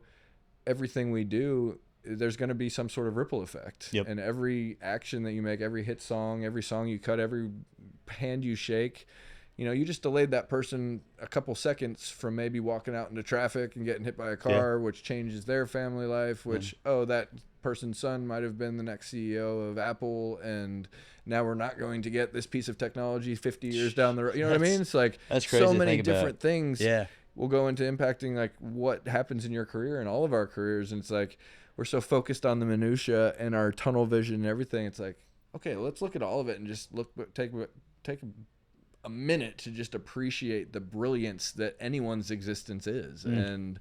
everything we do, there's going to be some sort of ripple effect. And every action that you make, every hit song, every song you cut, every hand you shake, you know, you just delayed that person a couple seconds from maybe walking out into traffic and getting hit by a car, which changes their family life, which, that person's son might have been the next CEO of Apple, and now we're not going to get this piece of technology 50 years down the road. You know what I mean? It's like, that's crazy, so many different things will go into impacting like what happens in your career and all of our careers. And it's like, we're so focused on the minutia and our tunnel vision and everything. It's like, okay, let's look at all of it and just take a minute to just appreciate the brilliance that anyone's existence is, and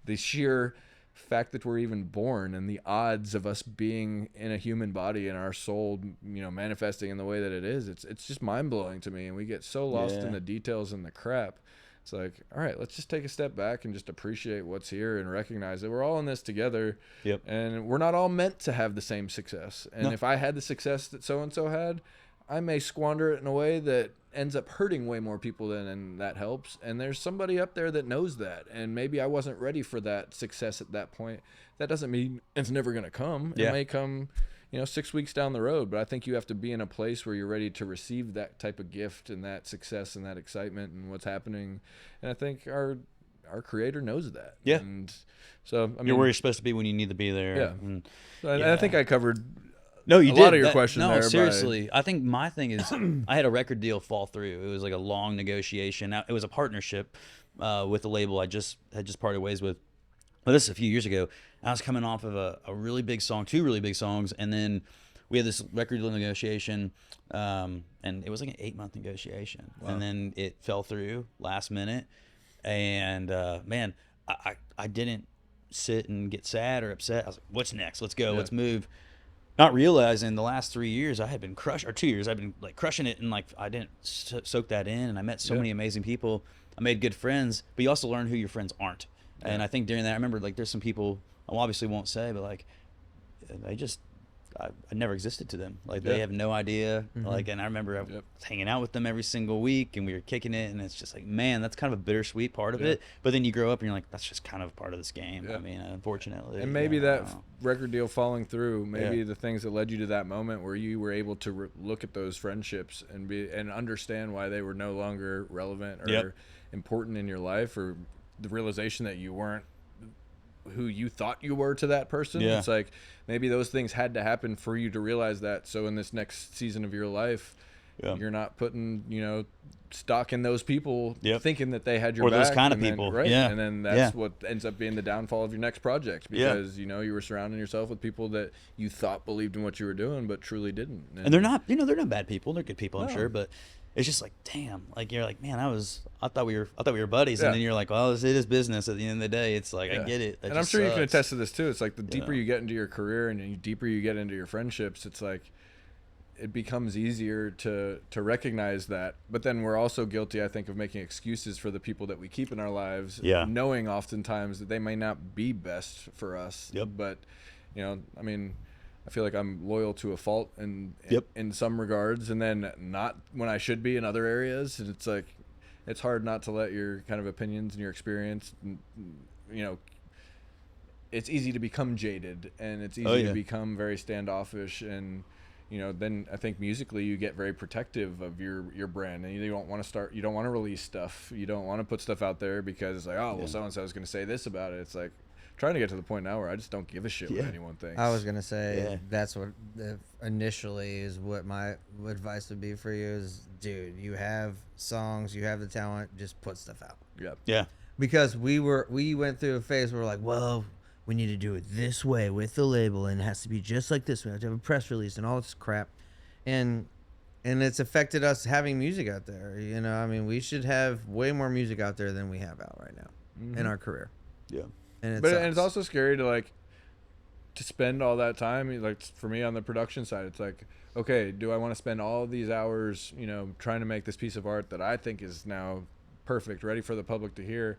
the sheer fact that we're even born, and the odds of us being in a human body and our soul, you know, manifesting in the way that it is. It's just mind-blowing to me, and we get so lost in the details and the crap. It's like, all right, let's just take a step back and just appreciate what's here and recognize that we're all in this together. And we're not all meant to have the same success. And if I had the success that so-and-so had, I may squander it in a way that ends up hurting way more people and that helps. And there's somebody up there that knows that. And maybe I wasn't ready for that success at that point. That doesn't mean it's never going to come. It may come, you know, 6 weeks down the road. But I think you have to be in a place where you're ready to receive that type of gift and that success and that excitement and what's happening. And I think our creator knows that. And so, I mean, you're where you're supposed to be when you need to be there. And I think I covered a lot of your question there. No, seriously. I think my thing is I had a record deal fall through. It was like a long negotiation. It was a partnership with a label I had just parted ways with. Well, this is a few years ago. I was coming off of a really big song, 2 really big songs, and then we had this record deal negotiation, and it was like an 8-month negotiation. And then it fell through last minute. And man, I didn't sit and get sad or upset. I was like, what's next? Let's go. Let's move. not realizing the last 3 years I had been or 2 years, I've been like crushing it, and like I didn't soak that in, and I met so many amazing people. I made good friends, but you also learn who your friends aren't. Yeah. And I think during that, I remember like there's some people I obviously won't say, but like they just I never existed to them. Like they have no idea. Like, and I remember I was hanging out with them every single week, and we were kicking it, and it's just like, man, that's kind of a bittersweet part of it. But then you grow up and you're like, that's just kind of part of this game. I mean, unfortunately. And maybe that record deal falling through, maybe the things that led you to that moment where you were able to look at those friendships and understand why they were no longer relevant or important in your life, or the realization that you weren't who you thought you were to that person. It's like maybe those things had to happen for you to realize that. So in this next season of your life, you're not putting, you know, stock in those people thinking that they had your or back. Those kind of then, people. Right. And then that's what ends up being the downfall of your next project, because, you know, you were surrounding yourself with people that you thought believed in what you were doing, but truly didn't. And they're not, you know, they're not bad people. They're good people, I'm sure. But it's just like, damn, like you're like, man, I thought we were buddies, and then you're like, well, it is business at the end of the day. It's like, I get it. That and I'm sure sucks. you can attest to this too. It's like the deeper you get into your career and the deeper you get into your friendships, it's like it becomes easier to recognize that. But then we're also guilty, I think, of making excuses for the people that we keep in our lives, knowing oftentimes that they may not be best for us. But, you know, I mean, I feel like I'm loyal to a fault in some regards, and then not when I should be in other areas. And it's like, it's hard not to let your kind of opinions and your experience, you know, it's easy to become jaded, and it's easy to become very standoffish. And, you know, then I think musically you get very protective of your brand, and you don't want to release stuff. You don't want to put stuff out there because it's like, oh, well, so-and-so is going to say this about it. It's like, trying to get to the point now where I just don't give a shit what anyone thinks. I was gonna say that's what initially is what my advice would be for you is, dude, you have songs, you have the talent, just put stuff out. Yeah. Because we went through a phase where we're like, well, we need to do it this way with the label, and it has to be just like this. We have to have a press release and all this crap, and it's affected us having music out there. You know, I mean, we should have way more music out there than we have out right now in our career. Yeah. And it's also scary to spend all that time. Like for me on the production side, it's like, okay, do I want to spend all these hours, you know, trying to make this piece of art that I think is now perfect, ready for the public to hear?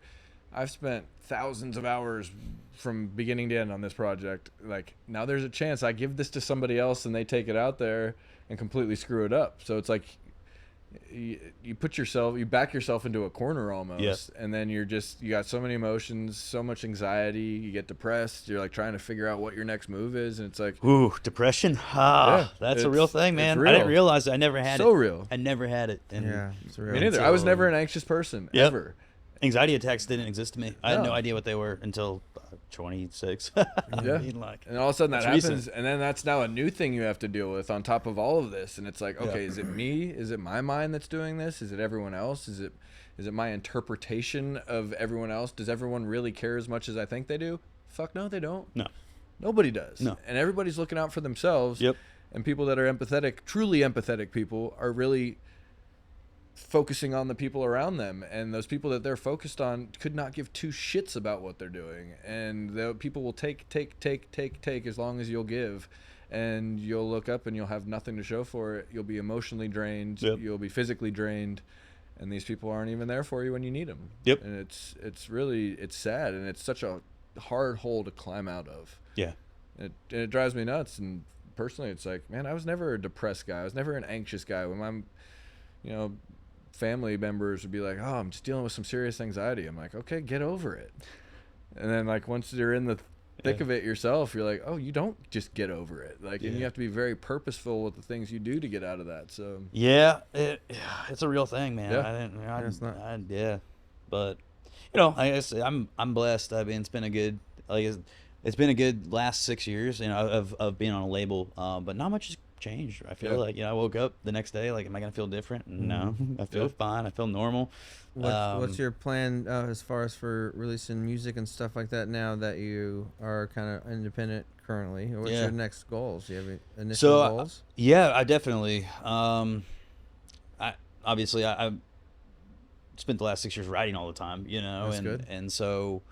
I've spent thousands of hours from beginning to end on this project. Like, now there's a chance I give this to somebody else and they take it out there and completely screw it up. So it's like, you back yourself into a corner almost, and then you got so many emotions, so much anxiety, you get depressed, you're like trying to figure out what your next move is, and it's like, ooh, depression. That's a real thing, man. Real. I didn't realize it. I never had it. So real. I never had it. And it's real. Me neither. I was never an anxious person ever. Anxiety attacks didn't exist to me. I had no idea what they were until 26. And all of a sudden that happens, recent. And then that's now a new thing you have to deal with on top of all of this. And it's like, okay, is it me? Is it my mind that's doing this? Is it everyone else? Is it my interpretation of everyone else? Does everyone really care as much as I think they do? Fuck no, they don't. No. Nobody does. No. And everybody's looking out for themselves. And people that are empathetic, truly empathetic people, are really focusing on the people around them, and those people that they're focused on could not give two shits about what they're doing, and the people will take as long as you'll give, and you'll look up and you'll have nothing to show for it. You'll be emotionally drained, you'll be physically drained, and these people aren't even there for you when you need them. And it's really sad, and it's such a hard hole to climb out of. And it drives me nuts. And personally, it's like, man, I was never a depressed guy. I was never an anxious guy. When I'm, you know, family members would be like, oh, I'm just dealing with some serious anxiety. I'm like, okay, get over it. And then like once you're in the thick of it yourself, you're like, oh, you don't just get over it. Like, and you have to be very purposeful with the things you do to get out of that. So it's a real thing, man. But you know, I guess I'm blessed. I mean, it's been a good last 6 years, you know, of being on a label. But not much has changed. I feel like, you know, I woke up the next day like, am I gonna feel different? No, I feel fine. I feel normal. What's your plan as far as for releasing music and stuff like that now that you are kind of independent currently? What's your next goals? Do you have initial goals? I definitely. I spent the last 6 years writing all the time, you know. That's good. And so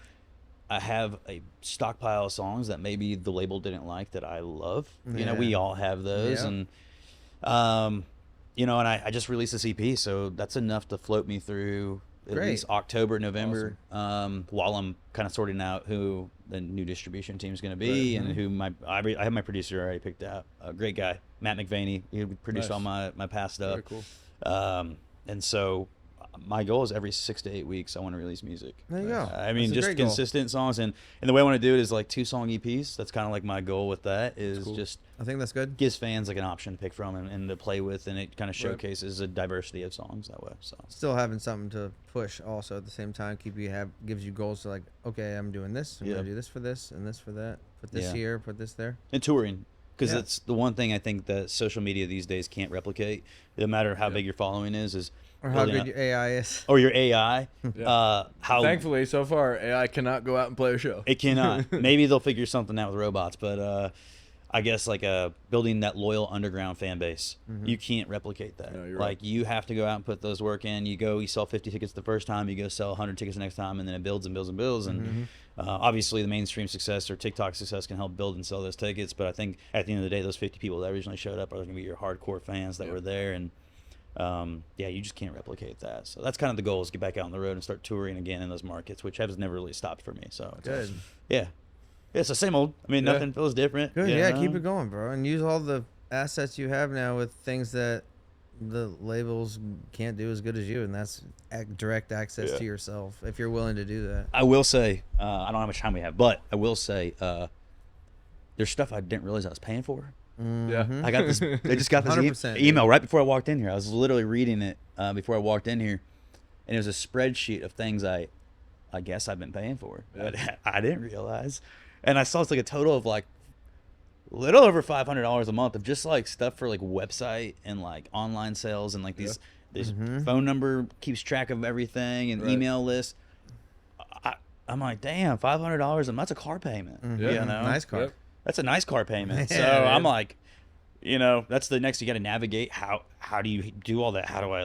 I have a stockpile of songs that maybe the label didn't like that I love. You know, we all have those, and you know, and I just released this EP, so that's enough to float me through at least October, November, while I'm kind of sorting out who the new distribution team is going to be, and who I have my producer already picked out. A great guy, Matt McVaney. He produced all my past stuff. Very cool. And so my goal is every 6 to 8 weeks I want to release music. There you go. I mean, just consistent songs, and the way I want to do it is like 2-song EPs. That's kind of like my goal with that. Is just I think that's good. Gives fans like an option to pick from and to play with, and it kind of showcases a diversity of songs that way. So still having something to push also at the same time. Gives you goals to like, okay, I'm doing this. I'm gonna do this for this and this for that. Put this here. Put this there. And touring. Because it's the one thing I think that social media these days can't replicate, no matter how big your following is or how good your AI is. Or your AI. How Thankfully, so far, AI cannot go out and play a show. It cannot. Maybe they'll figure something out with robots, but I guess like building that loyal underground fan base, you can't replicate that. No, like you have to go out and put those work in. You sell 50 tickets the first time, you go sell 100 tickets the next time, and then it builds and builds and builds. And obviously the mainstream success or TikTok success can help build and sell those tickets. But I think at the end of the day, those 50 people that originally showed up are going to be your hardcore fans that were there. And you just can't replicate that. So that's kind of the goal, is get back out on the road and start touring again in those markets, which has never really stopped for me. So it's good. Awesome. Yeah, it's the same old. I mean, nothing feels different. Good, keep it going, bro, and use all the assets you have now with things that the labels can't do as good as you, and that's direct access to yourself if you're willing to do that. I will say, I don't know how much time we have, but I will say, there's stuff I didn't realize I was paying for. Yeah, I got this. I just got this email right before I walked in here. I was literally reading it before I walked in here, and it was a spreadsheet of things I guess I've been paying for. Yeah. I didn't realize, and I saw it's like a total of like little over $500 a month of just like stuff for like website and like online sales and like these this phone number keeps track of everything and email list. I'm like, damn, $500 a month. That's a car payment. Yeah, you know? Nice car. Yep. That's a nice car payment. So I'm like, you know, that's the next, you got to navigate. How do you do all that? How do I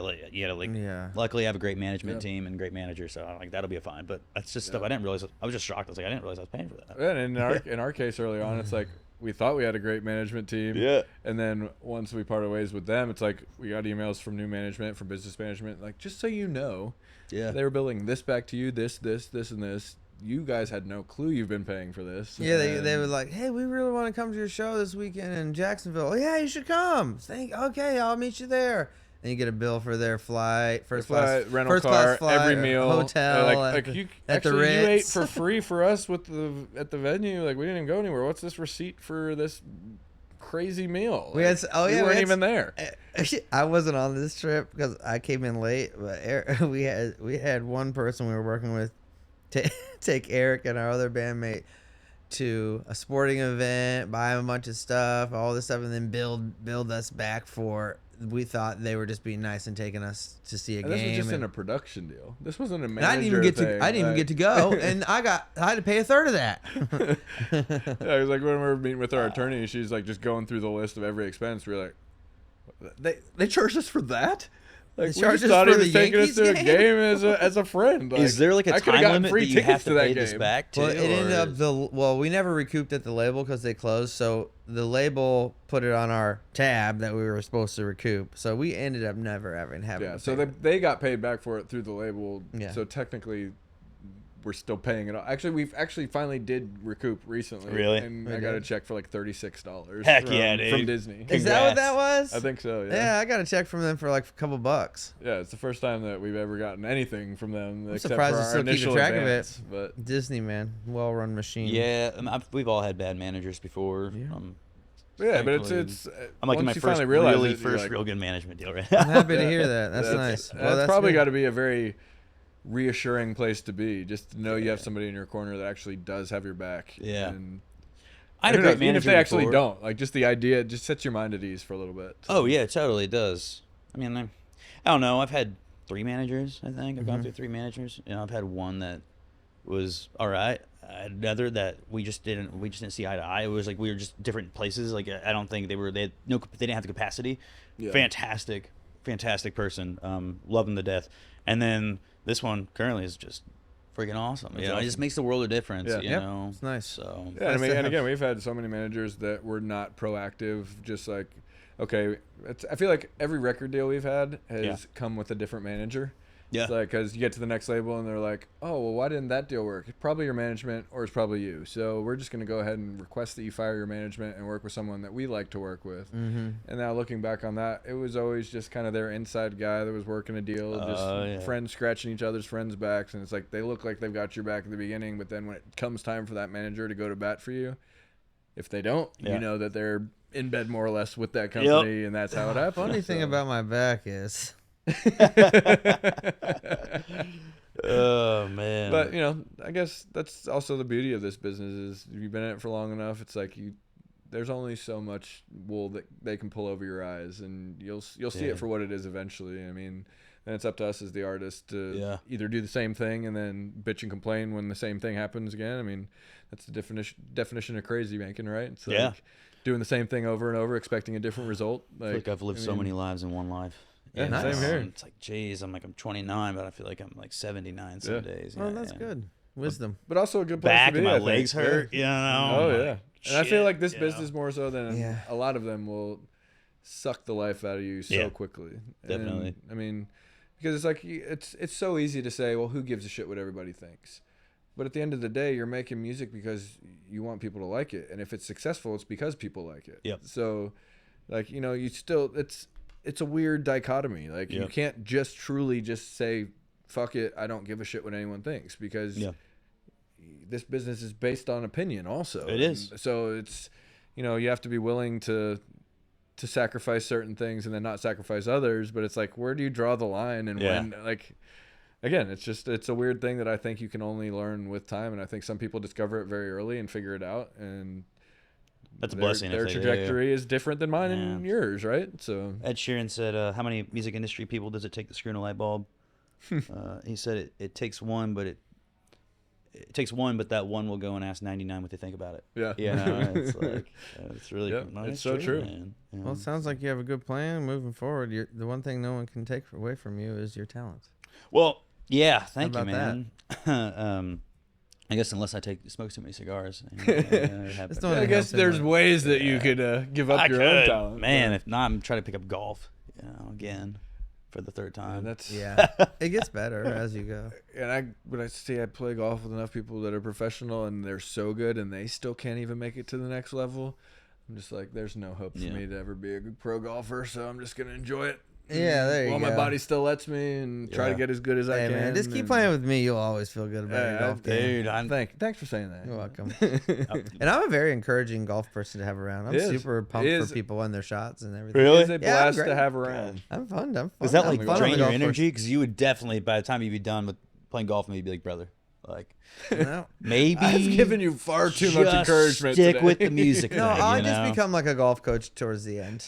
luckily I have a great management team and great manager. So I'm like, that'll be fine. But that's just stuff I didn't realize. I was just shocked. I was like, I didn't realize I was paying for that. And in our case early on, it's like, we thought we had a great management team. Yeah. And then once we parted ways with them, it's like we got emails from new management, from business management, like, just so you know, they were billing this back to you, this, and this. You guys had no clue you've been paying for this. Yeah, they were like, hey, we really want to come to your show this weekend in Jacksonville. Yeah, you should come. Okay, I'll meet you there. And you get a bill for their flight, first class, rental car, flight, every meal, hotel, you at the Ritz. You ate for free for us at the venue. Like, we didn't even go anywhere. What's this receipt for this crazy meal? We had, we weren't even there. I wasn't on this trip because I came in late. But we had one person we were working with take Eric and our other bandmate to a sporting event, buy him a bunch of stuff, all this stuff, and then build us back for. We thought they were just being nice and taking us to see a game. This was just in a production deal. This wasn't a manager I didn't even get to go, and I had to pay a third of that. Yeah, it was like when we were meeting with our attorney, she's like just going through the list of every expense. We were like, they charged us for that. Like, we just thought he was taking us to a game as a friend. Like, is there like a time limit that you have to pay this back to? Well, it ended up we never recouped at the label because they closed. So the label put it on our tab that we were supposed to recoup. So we ended up never having. Yeah. So they got paid back for it through the label. Yeah. So technically, we're still paying it off. Actually, we've finally did recoup recently. Really? And I got a check for like $36. Heck yeah, dude. From Disney. Congrats. Is that what that was? I think so, yeah. Yeah, I got a check from them for like a couple bucks. Yeah, it's the first time that we've ever gotten anything from them. I'm except surprised for they're our still initial keeping track advance, of it. But Disney, man. Well-run machine. Yeah, we've all had bad managers before. Yeah. But it's I'm like in my first real good management deal right now. I'm happy to hear that. That's nice. That's probably got to be a very reassuring place to be, just to know you have somebody in your corner that actually does have your back. Yeah. And I had a great manager even if they actually before. don't, like, just the idea just sets your mind at ease for a little bit. Oh yeah, totally does. I mean, I don't know. I've had 3 managers. I think I've gone through 3 managers. You know, I've had one that was all right. I had another that we just didn't see eye to eye. It was like we were just different places. Like I don't think they didn't have the capacity. Yeah. Fantastic person. Love him to death. And then this one currently is just freaking awesome. That's It awesome. just makes the world a difference. Yeah. You Yep. know, It's nice. So Yeah, I Nice mean, to and have- again, we've had so many managers that were not proactive. Just like, okay, I feel like every record deal we've had has come with a different manager. yeah, It's like, because you get to the next label and they're like, oh, well, why didn't that deal work? It's probably your management or it's probably you. So we're just going to go ahead and request that you fire your management and work with someone that we like to work with. Mm-hmm. And now looking back on that, it was always just kind of their inside guy that was working a deal, just friends scratching each other's friends' backs. And it's like, they look like they've got your back at the beginning, but then when it comes time for that manager to go to bat for you, if they don't, you know that they're in bed more or less with that company, and that's how it happens. Funny thing about my back is, oh man. But I guess that's also the beauty of this business is if you've been in it for long enough, it's like there's only so much wool that they can pull over your eyes, and you'll see it for what it is eventually. I mean, then it's up to us as the artist to either do the same thing and then bitch and complain when the same thing happens again. I mean, that's the definition of crazy making, right? It's like doing the same thing over and over, expecting a different result. I feel like I've lived so many lives in one life. Yeah, same here. It's like, geez, I'm 29, but I feel like I'm like 79 some days. oh, that's good. Wisdom. But also a good place Back to be. and my I think. legs hurt. You know. Oh yeah. And I feel like this you business more so than Yeah. a lot of them will suck the life out of you so quickly. Definitely. And, I mean, because it's like it's so easy to say, well, who gives a shit what everybody thinks? But at the end of the day, you're making music because you want people to like it, and if it's successful, it's because people like it. Yep. So, like you still it's a weird dichotomy. Like you can't just truly just say, fuck it, I don't give a shit what anyone thinks, because this business is based on opinion also. It is. And so it's, you have to be willing to sacrifice certain things and then not sacrifice others. But it's like, where do you draw the line? And when, like, again, it's a weird thing that I think you can only learn with time. And I think some people discover it very early and figure it out. And that's a blessing. Their trajectory is different than mine and yours, right? So Ed Sheeran said, how many music industry people does it take to screw in a light bulb? He said it takes one, but it takes one, but that one will go and ask 99 what they think about it. Yeah. It's like, it's really it's so true. Man. Well, it sounds like you have a good plan moving forward. The one thing no one can take away from you is your talent. Well, yeah, thank you, about man. I guess unless I smoke too many cigars. I guess there's ways that you could give up your own talent. Man, if not, I'm trying to pick up golf, again. For the third time. It gets better as you go. And I play golf with enough people that are professional and they're so good and they still can't even make it to the next level. I'm just like, there's no hope for me to ever be a good pro golfer, so I'm just gonna enjoy it. Yeah, there you go. While my body still lets me, and try to get as good as I can. Man, just keep playing with me. You'll always feel good about your golf game. Dude, thanks for saying that. You're welcome. And I'm a very encouraging golf person to have around. I'm super pumped for people and their shots and everything. Really? It's a blast to have around. I'm fun. Does that like drain your energy? Because you would definitely, by the time you'd be done with playing golf, maybe be like, brother, like, no. Maybe I've given you far too much encouragement. Stick today. with the music. No, I just become like a golf coach towards the end.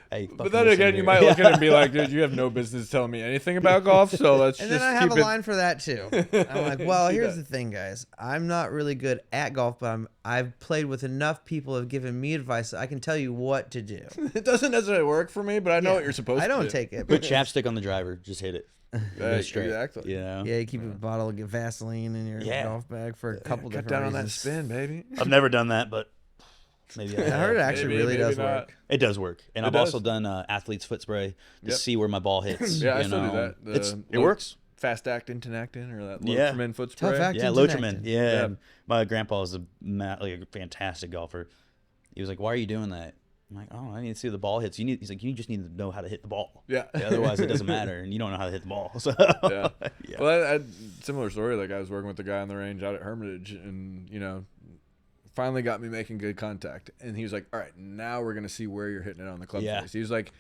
Hey, but then again, you might look at it and be like, dude, you have no business telling me anything about golf, so let's and just then I have keep a line for that too. I'm like, well, here's the thing, guys. I'm not really good at golf, but I've played with enough people who have given me advice that I can tell you what to do. It doesn't necessarily work for me, but I know what you're supposed to do. I don't take it. Put chapstick on the driver. Just hit it. Exactly. Yeah. Yeah, you keep a bottle of Vaseline in your golf bag for a couple different down reasons. on that spin, baby. I've never done that, but maybe I heard it actually really does work. It does work. And I've also done athlete's foot spray to see where my ball hits. Yeah, I still do that. It works. Fast acting, Tinactin, or that Lotrimin foot spray. Tough acting, yeah, Lotrimin. Tinactin. Yeah. My grandpa is a fantastic golfer. He was like, "Why are you doing that?" I'm like, "Oh, I need to see where the ball hits. He's like, you just need to know how to hit the ball. Yeah. Otherwise, it doesn't matter, and you don't know how to hit the ball." So yeah. Well, I had similar story. Like I was working with the guy on the range out at Hermitage, and finally got me making good contact. And he was like, "All right, now we're gonna see where you're hitting it on the club face." He was like,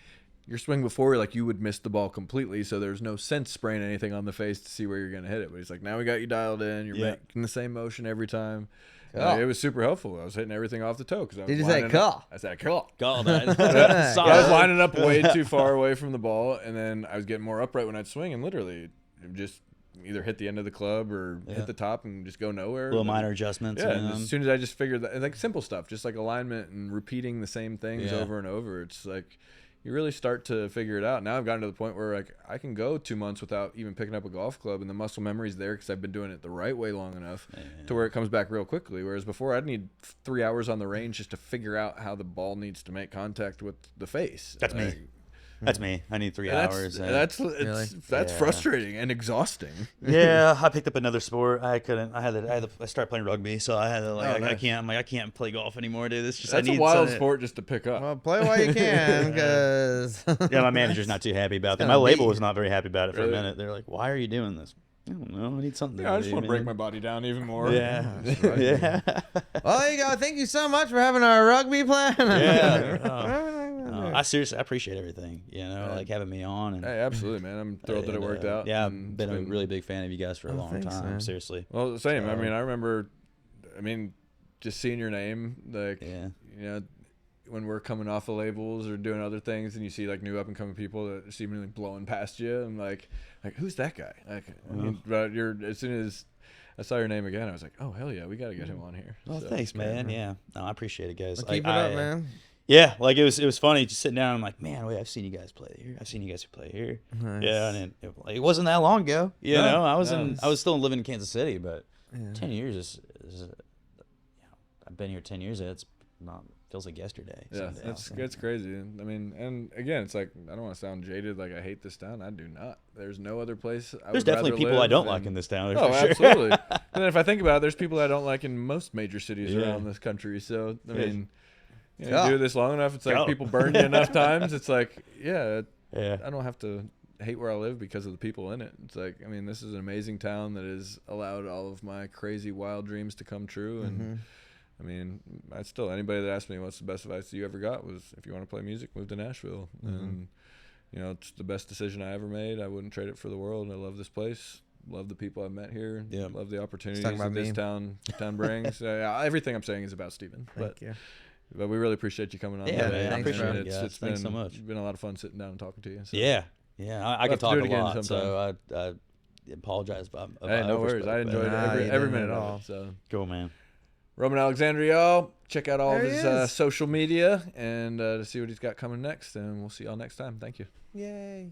"Your swing before, like you would miss the ball completely, so there's no sense spraying anything on the face to see where you're gonna hit it." But he's like, "Now we got you dialed in. You're making the same motion every time." It was super helpful. I was hitting everything off the toe. Did you say call? I said call. Call I was lining up way too far away from the ball, and then I was getting more upright when I'd swing, and literally just either hit the end of the club or hit the top and just go nowhere. Little minor adjustments. Yeah, and as soon as I just figured that, like simple stuff, just like alignment and repeating the same things over and over, it's like you really start to figure it out. Now I've gotten to the point where like I can go 2 months without even picking up a golf club, and the muscle memory's there because I've been doing it the right way long enough to where it comes back real quickly. Whereas before I'd need 3 hours on the range just to figure out how the ball needs to make contact with the face. That's me. That's me. I need 3 hours. That's frustrating and exhausting. Yeah, I picked up another sport. I couldn't. I started playing rugby, so I had to like. Nice. I can't play golf anymore, dude. That's a wild sport just to pick up. Well, play while you can, because yeah, my manager's not too happy about that. My label was not very happy about it for a minute. They're like, "Why are you doing this?" I don't know. I need something. Yeah, I just want to break my body down even more. Yeah. Yeah. Well, there you go. Thank you so much for having our rugby plan. Yeah. I seriously, I appreciate everything. Like having me on. And, hey, absolutely, man. I'm thrilled that it worked out. Yeah, I've been a really big fan of you guys for a long time. Man. Seriously. Well, the same. I mean, I remember. Just seeing your name, like, when we're coming off of labels or doing other things, and you see like new up and coming people that are seemingly blowing past you, I'm like who's that guy? Like, but as soon as I saw your name again, I was like, oh hell yeah, we got to get him on here. Well, thanks, man. Yeah, no, I appreciate it, guys. Well, keep it up, man. Yeah, like it was funny just sitting down. I'm like, man, wait, I've seen you guys play here. I've seen you guys play here. Nice. Yeah, and it wasn't that long ago. You know, I was still living in Kansas City, but 10 years is I've been here 10 years. It's not feels like yesterday. Yeah, it's crazy. I mean, and again, it's like I don't want to sound jaded. Like I hate this town. I do not. There's no other place. There's definitely people I don't like in this town. Oh, absolutely. And if I think about it, there's people I don't like in most major cities around this country. So I mean. You do this long enough, it's like people burn you enough times. It's like, I don't have to hate where I live because of the people in it. It's like, I mean, this is an amazing town that has allowed all of my crazy, wild dreams to come true. And I mean, anybody that asked me what's the best advice you ever got was, if you want to play music, move to Nashville. And, it's the best decision I ever made. I wouldn't trade it for the world. I love this place. Love the people I've met here. Love the opportunities that this town brings. Everything I'm saying is about Steven. Thank you. But we really appreciate you coming on. Yeah, man, I appreciate it. Thanks so much. It's been a lot of fun sitting down and talking to you. So. Yeah. I could talk a lot, so I apologize about hey, no worries. I enjoyed every minute of it. So cool, man. Roman Alexander, y'all. Check out all of his social media and to see what he's got coming next. And we'll see y'all next time. Thank you. Yay.